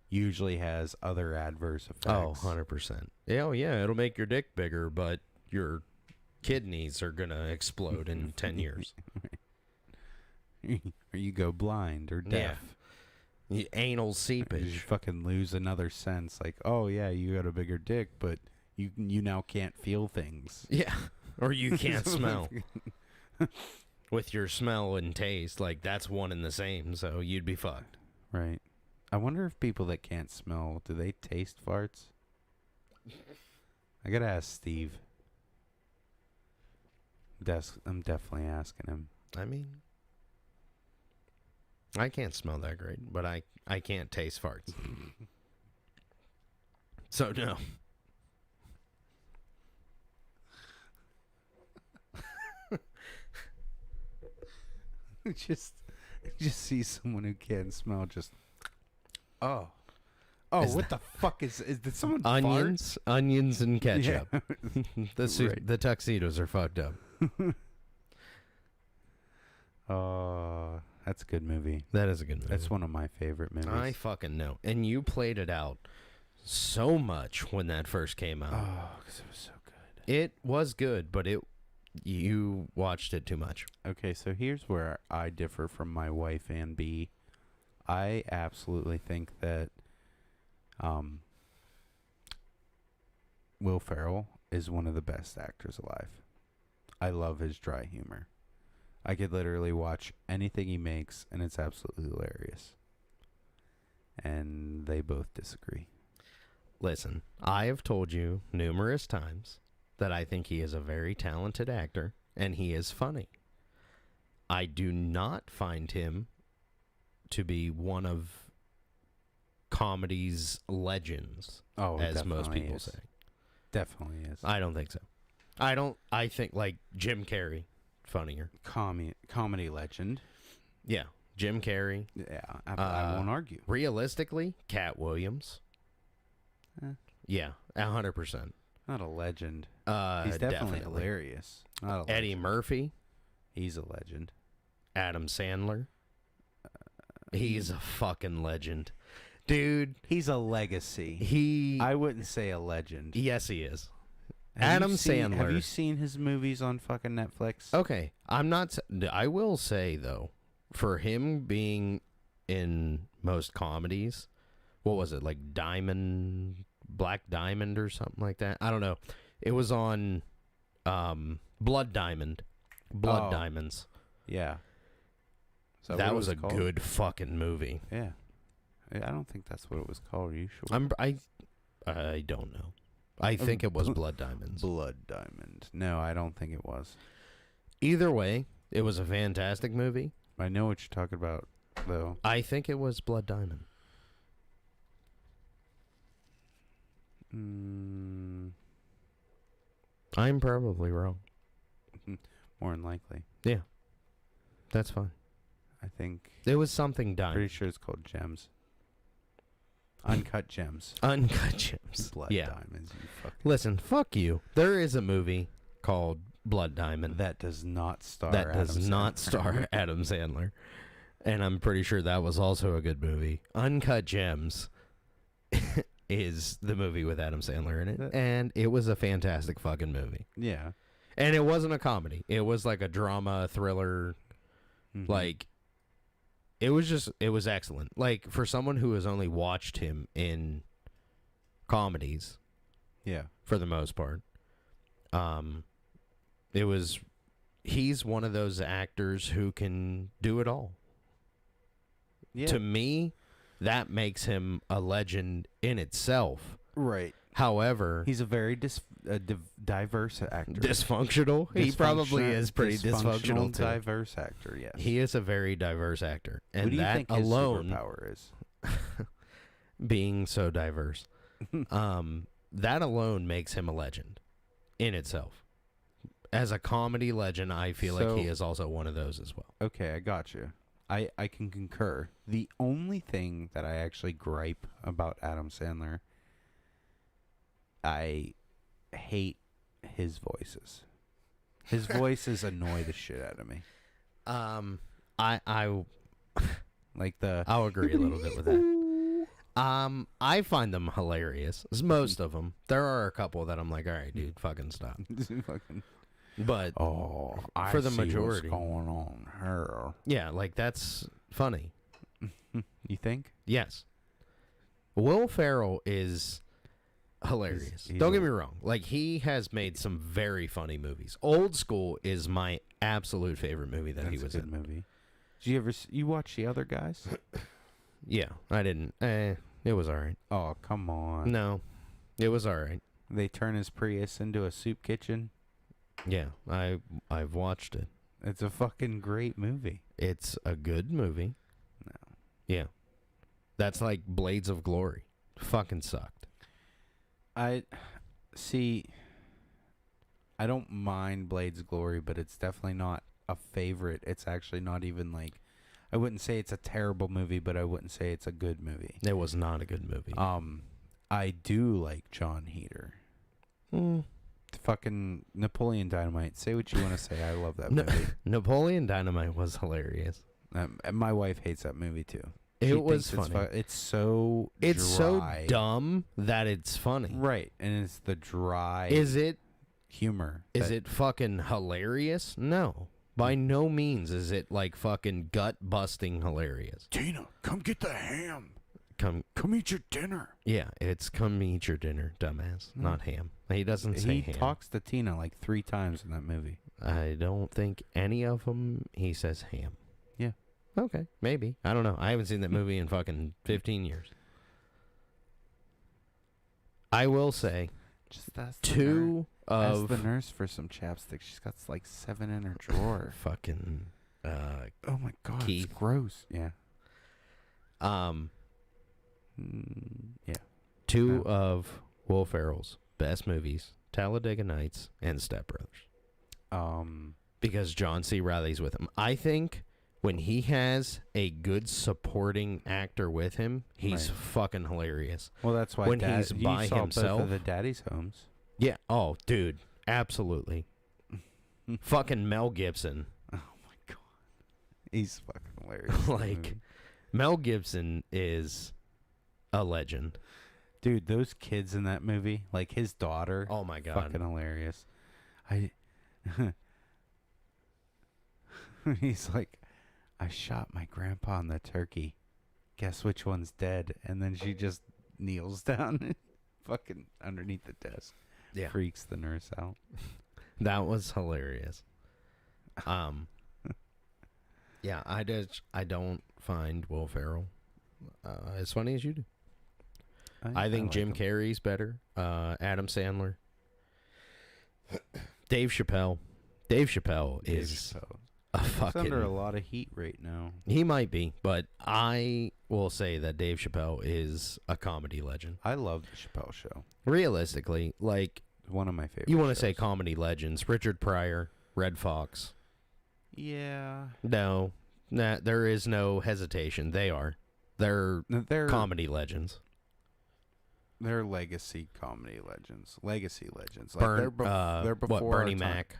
usually has other adverse effects. Oh, 100%. Oh, yeah, it'll make your dick bigger, but your kidneys are going to explode in 10 years. Or you go blind or deaf. Yeah. Anal seepage. You fucking lose another sense. Like, oh, yeah, you got a bigger dick, but you now can't feel things. Yeah. Or you can't smell. With your smell and taste, like, that's one and the same, so you'd be fucked. Right. I wonder if people that can't smell, do they taste farts? I gotta ask Steve. I'm definitely asking him. I mean, I can't smell that great, but I can't taste farts. So, no. just see someone who can't smell just... Oh, what the fuck is did someone onions, fart? Onions and ketchup. Yeah. The tuxedos are fucked up. Oh, that's a good movie. That is a good movie. That's one of my favorite movies. I fucking know. And you played it out so much when that first came out. Oh, because it was so good. It was good, but you watched it too much. Okay, so here's where I differ from my wife and B. I absolutely think that Will Ferrell is one of the best actors alive. I love his dry humor. I could literally watch anything he makes, and it's absolutely hilarious. And they both disagree. Listen, I have told you numerous times that I think he is a very talented actor, and he is funny. I do not find him to be one of comedy's legends, as most people say. Definitely is. I don't think so. I think, like, Jim Carrey, funnier. Comedy legend. Yeah, Jim Carrey. Yeah, I won't argue. Realistically, Cat Williams. Yeah, 100%. Not a legend. He's definitely hilarious. Not a Eddie legend. Murphy. He's a legend. Adam Sandler. He's a fucking legend. Dude. He's a legacy. I wouldn't say a legend. Yes, he is. Have Sandler. Have you seen his movies on fucking Netflix? Okay. I will say, though, for him being in most comedies, what was it, like Black Diamond or something like that? I don't know. It was on Blood Diamond. Diamonds. Yeah. That was a good fucking movie. Yeah. I don't think that's what it was called. Are you sure? I don't know. I think it was Blood Diamonds. Blood Diamond. No, I don't think it was. Either way, it was a fantastic movie. I know what you're talking about, though. I think it was Blood Diamond. I'm probably wrong. More than likely. Yeah. That's fine. I think it was something diamond. Pretty sure it's called Gems. Uncut Gems. Uncut Gems. Blood Diamonds. You fucking Listen, fuck you. There is a movie called Blood Diamond that does not star Adam Sandler. And I'm pretty sure that was also a good movie. Uncut Gems is the movie with Adam Sandler in it. And it was a fantastic fucking movie. Yeah. And it wasn't a comedy. It was like a drama, thriller. Mm-hmm. Like, it was excellent. Like, for someone who has only watched him in comedies. Yeah. For the most part. He's one of those actors who can do it all. Yeah. To me, that makes him a legend in itself. Right. However, he's a very diverse actor. Dysfunctional? He probably is pretty dysfunctional too. Diverse actor, yes. He is a very diverse actor. And what do you that think alone, his superpower is? Being so diverse. That alone makes him a legend in itself. As a comedy legend, I feel like he is also one of those as well. Okay, I got you. I can concur. The only thing that I actually gripe about Adam Sandler, I hate his voices. His voices annoy the shit out of me. I'll agree a little bit with that. I find them hilarious. Most of them. There are a couple that I'm like, all right, dude, fucking stop. But for the majority, what's going on here. Yeah, like that's funny. You think? Yes. Will Ferrell is hilarious. Don't get me wrong. Like, he has made some very funny movies. Old School is my absolute favorite movie that he was in. Movie. Did you watch The Other Guys? Yeah, I didn't. It was all right. Oh, come on. No, it was all right. They turn his Prius into a soup kitchen. Yeah, I've watched it. It's a fucking great movie. It's a good movie. No. Yeah. That's like Blades of Glory. Fucking sucked. I don't mind Blades of Glory, but it's definitely not a favorite. It's actually not even like, I wouldn't say it's a terrible movie, but I wouldn't say it's a good movie. It was not a good movie. I do like John Heder. Fucking Napoleon Dynamite. Say what you want to say. I love that movie. Napoleon Dynamite was hilarious. My wife hates that movie too. It was funny. It's so dumb that it's funny. Right, and it's the dry. Is it humor? Is it fucking hilarious? No. By no means is it like fucking gut busting hilarious. Tina, come get the ham. Come eat your dinner. Yeah, it's come eat your dinner, dumbass. Not ham. He doesn't say ham. He talks to Tina like 3 times in that movie. I don't think any of them he says ham. Yeah. Okay, maybe. I don't know. I haven't seen that movie in fucking 15 years. I will say, Just ask two ask of the nurse for some chapstick. She's got like 7 in her drawer. fucking Oh my god, Keith. it's gross. Yeah. Yeah. two No. of Will Ferrell's best movies, Talladega Nights and Step Brothers. Because John C. Reilly's with him. I think when he has a good supporting actor with him, he's Right. fucking hilarious. Well, that's why When he's you by saw himself. both of the Daddy's Homes. Yeah. Oh, dude. Absolutely. Fucking Mel Gibson. Oh my god, he's fucking hilarious. in the Like, movie. Mel Gibson is a legend. dude, those kids in that movie, like his daughter, Oh my god. fucking hilarious. He's like, I shot my grandpa on the turkey. Guess which one's dead? And then she just kneels down, fucking underneath the desk. Yeah. Freaks the nurse out. That was hilarious. Yeah, I don't find Will Ferrell as funny as you do. I think like Jim him. Carrey's better. Adam Sandler. Dave Chappelle. Dave Chappelle Dave is Chappelle. a He's fucking... under a lot of heat right now. He might be, but I will say that Dave Chappelle is a comedy legend. I love the Chappelle Show. Realistically, like, One of my favorite. you want to say shows. comedy legends. Richard Pryor, Red Fox. Yeah. No, there is no hesitation. They are. They're No, they're comedy legends. They're legacy comedy legends. Legacy legends. Like they're before what, Bernie our time. Mac.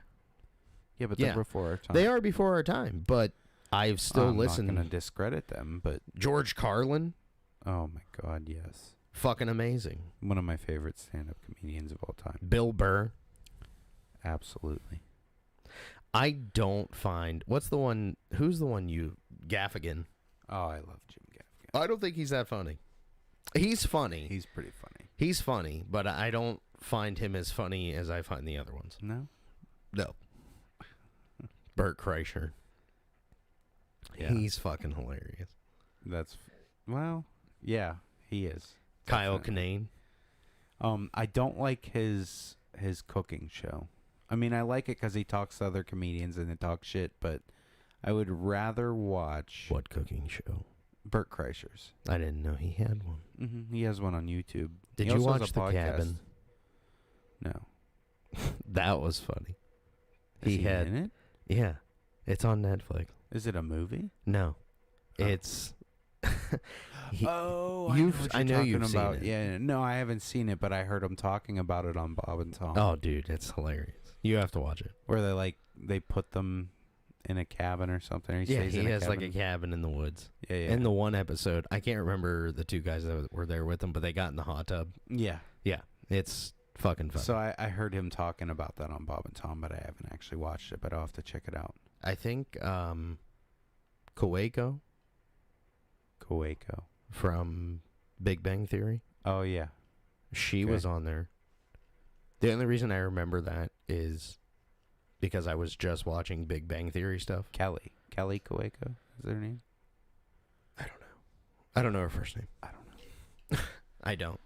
Yeah, but Yeah. they're before our time. They are before our time, but I've still I'm listened. not gonna discredit them, but George Carlin, oh my god, yes, fucking amazing. one of my favorite stand-up comedians of all time. Bill Burr. Absolutely. I don't find who's the one you Gaffigan. Oh, I love Jim Gaffigan. I don't think he's that funny. He's funny. He's pretty funny. He's funny, but I don't find him as funny as I find the other ones. No. No. Bert Kreischer. Yeah. He's fucking hilarious. Well, yeah, he is. Kyle Definitely. Kinane. I don't like his cooking show. I mean, I like it because he talks to other comedians and they talk shit, but I would rather watch What cooking show? Bert Kreischer's. I didn't know he had one. He has one on YouTube. Did He you also has watch a The podcast. Cabin? No. That was funny. Is He had- in it? Yeah. It's on Netflix. Is it a movie? No. Oh. It's He- Oh, I know you've seen it. Yeah, no, I haven't seen it, but I heard him talking about it on Bob and Tom. Oh, dude, it's hilarious. You have to watch it. Where they put them in a cabin or something. Or Yeah, stays he in has like cabin. a cabin in the woods. Yeah, yeah. In the one episode, I can't remember the two guys that were there with him, but they got in the hot tub. Yeah. Yeah, it's fucking fun. So I heard him talking about that on Bob and Tom, but I haven't actually watched it. But I'll have to check it out. I think Kuwako Kuwako. from Big Bang Theory, Oh yeah. she Okay. was on there. The only reason I remember that is because I was just watching Big Bang Theory stuff. Kelly Kuwako is her name. I don't know her first name. I don't know. I don't.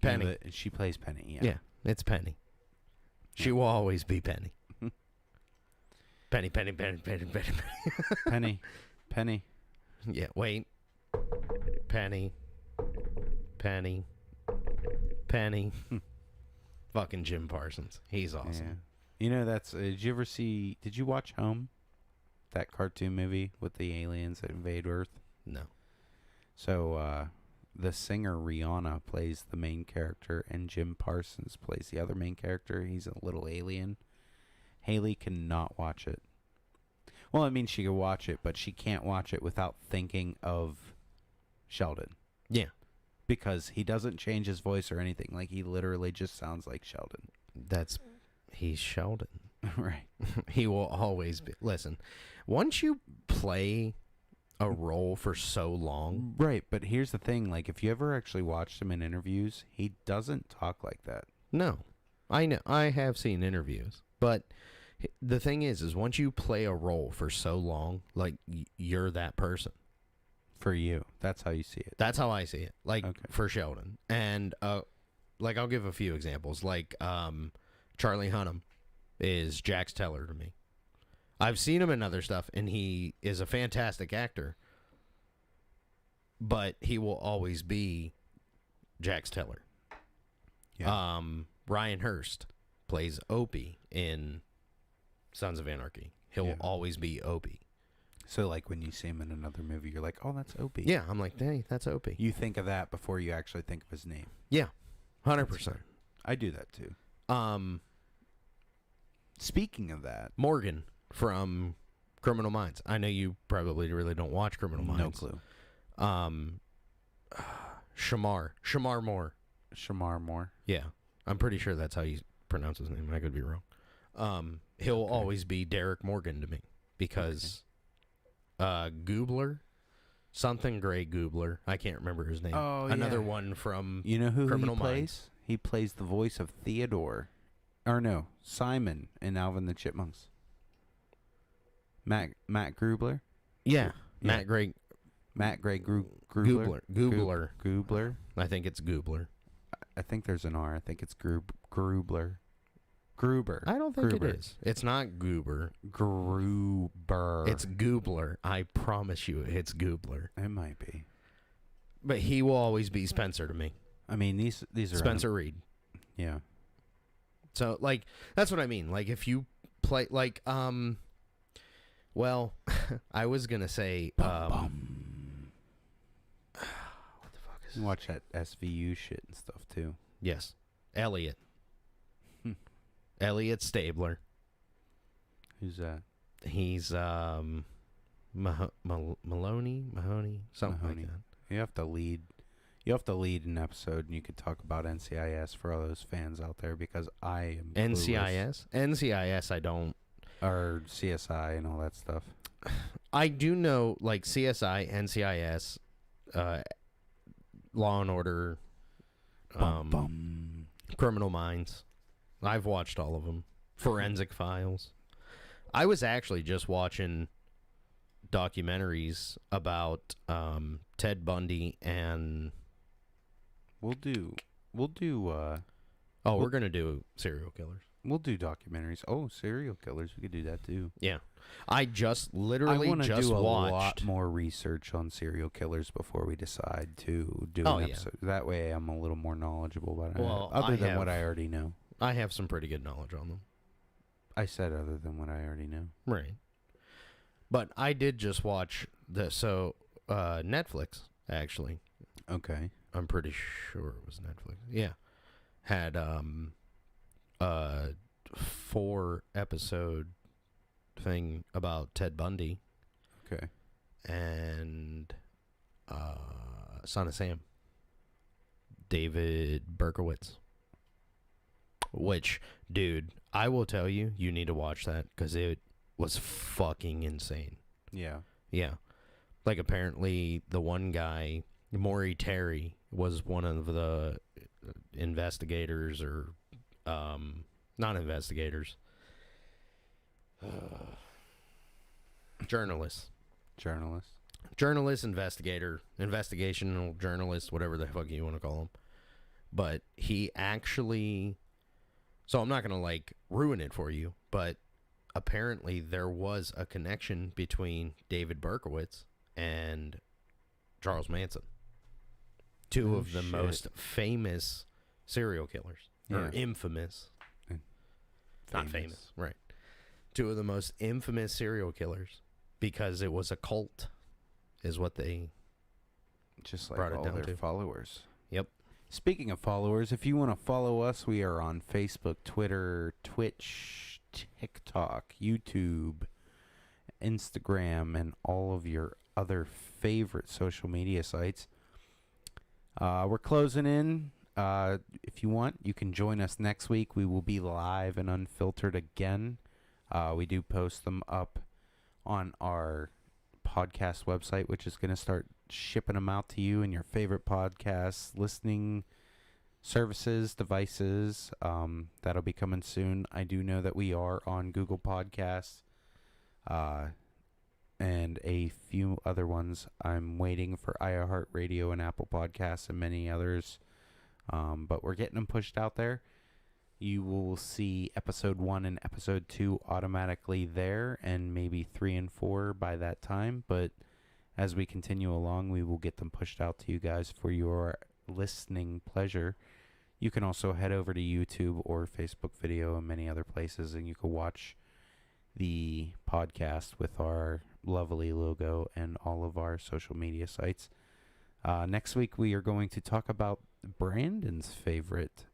Yeah, Penny. but she plays Penny. Yeah. Yeah, it's Penny. She will always be Penny. Penny, Penny, Penny, Penny, Penny, Penny. Penny. Yeah, wait. Penny. Penny. Penny. Fucking Jim Parsons. He's awesome. Yeah. You know that's. Did you watch Home? That cartoon movie with the aliens that invade Earth. No. So the singer Rihanna plays the main character, and Jim Parsons plays the other main character. He's a little alien. Haley cannot watch it. Well, I mean, she could watch it, but she can't watch it without thinking of Sheldon. Yeah. Because he doesn't change his voice or anything. Like, he literally just sounds like Sheldon. He's Sheldon. Right. He will always be. Listen, once you play a role for so long. Right, but here's the thing. Like, if you ever actually watched him in interviews, he doesn't talk like that. No. I know. I have seen interviews. But the thing is once you play a role for so long, like, you're that person. For you. That's how you see it. That's how I see it. Like, Okay. for Sheldon. And like, I'll give a few examples. Like, Charlie Hunnam is Jax Teller to me. I've seen him in other stuff, and he is a fantastic actor. But he will always be Jax Teller. Yeah. Ryan Hurst plays Opie in Sons of Anarchy. He'll always be Opie. So, like, when you see him in another movie, you're like, oh, that's Opie. Yeah, I'm like, hey, that's Opie. You think of that before you actually think of his name. Yeah, 100%. I do that, too. Speaking of that. Morgan from Criminal Minds. I know you probably really don't watch Criminal Minds. No clue. Shamar Moore. Shamar Moore. Yeah, I'm pretty sure that's how you pronounce his name. I could be wrong. He'll always be Derek Morgan to me because Goobler, something Gray Goobler. I can't remember his name. Oh, Another one from you know who Criminal he plays? Minds. He plays the voice of Theodore, or no, Simon in Alvin the Chipmunks. Matt Grubler. Yeah, Matt Gray. Matt Gray Goobler. Goobler. I think it's Goobler. I think there's an R. I think it's Grubler. Gruber. I don't think Gruber. it is. It's not Goober. Gruber. It's Goobler. I promise you, it's Goobler. It might be. But he will always be Spencer to me. I mean, these are Spencer Reed. Yeah. So, like, that's what I mean. Like, if you play, like, well, I was gonna say, what the fuck is? You watch that SVU shit and stuff too. Yes, Elliot. Elliot Stabler. Who's that? He's Mahoney, something like that. You have to lead. You have to lead an episode, and you could talk about NCIS for all those fans out there because I am NCIS. NCIS, I don't. Or CSI and all that stuff. I do know, like, CSI, NCIS, Law and Order, Criminal Minds. I've watched all of them. Forensic Files. I was actually just watching documentaries about Ted Bundy and... We're gonna do serial killers. We'll do documentaries. Oh, serial killers. We could do that too. Yeah. I just literally I just do a watched lot more research on serial killers before we decide to do an episode. That way I'm a little more knowledgeable about it. Well, other than what I already know. I have some pretty good knowledge on them. I said other than what I already know. Right. But I did just watch Netflix, actually. Okay. I'm pretty sure it was Netflix. Yeah. Had 4-episode thing about Ted Bundy. Okay. And Son of Sam. David Berkowitz. Which, dude, I will tell you, you need to watch that because it was fucking insane. Yeah. Yeah. Like, apparently, the one guy, Maury Terry, was one of the investigators or, not investigators, journalists. Journalist, investigator, investigational journalist, whatever the fuck you want to call him. But he actually... So I'm not going to, like, ruin it for you, but apparently there was a connection between David Berkowitz and Charles Manson. Two of the most famous serial killers. Yeah. Or infamous. Not famous, right. Two of the most infamous serial killers because it was a cult is what they just like brought it all down their to. followers. Yep. Speaking of followers, if you want to follow us, we are on Facebook, Twitter, Twitch, TikTok, YouTube, Instagram, and all of your other favorite social media sites. We're closing in. If you want, you can join us next week. We will be live and unfiltered again. We do post them up on our podcast website, which is going to start shipping them out to you in your favorite podcasts, listening services, devices. That'll be coming soon. I do know that we are on Google Podcasts and a few other ones. I'm waiting for iHeartRadio and Apple Podcasts and many others. But we're getting them pushed out there. You will see episode 1 and episode 2 automatically there, and maybe 3 and 4 by that time. But as we continue along, we will get them pushed out to you guys for your listening pleasure. You can also head over to YouTube or Facebook video and many other places, and you can watch the podcast with our lovely logo and all of our social media sites. Next week, we are going to talk about Brandon's favorite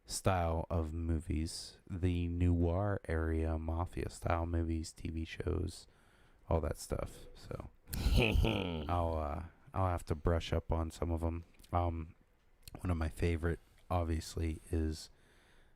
style of movies, the noir area, mafia style movies, TV shows, all that stuff. So I'll have to brush up on some of them. One of my favorite, obviously, is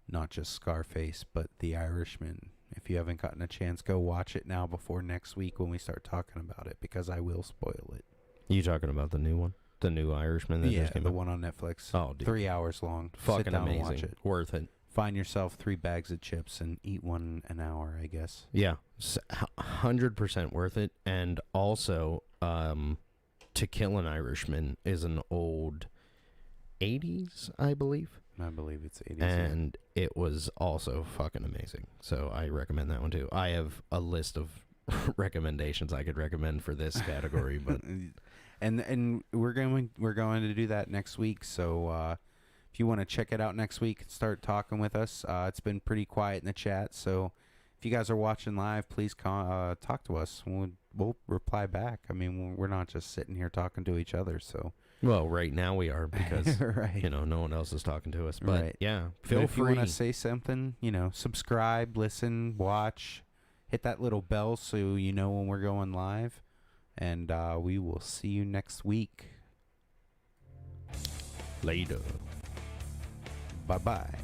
not just Scarface, but The Irishman. If you haven't gotten a chance, go watch it now before next week when we start talking about it, because I will spoil it. You talking about the new one? The new Irishman that just came out? One on Netflix. Oh, dude. 3 hours long. Fucking Sit down amazing. and watch it. Worth it. Find yourself 3 bags of chips and eat one an hour, I guess. Yeah. 100% worth it. And also, To Kill an Irishman is an old 80s, I believe. I believe it's 80s. And it was also fucking amazing. So I recommend that one too. I have a list of recommendations I could recommend for this category, but and we're going to do that next week. So if you want to check it out next week, start talking with us. It's been pretty quiet in the chat, so if you guys are watching live, please talk to us. We'll reply back. I mean, we're not just sitting here talking to each other. So well, right now we are, because right. no one else is talking to us. But right. yeah, But feel if free. you want to say something, subscribe, listen, watch, hit that little bell so you know when we're going live. And we will see you next week. Later. Bye-bye.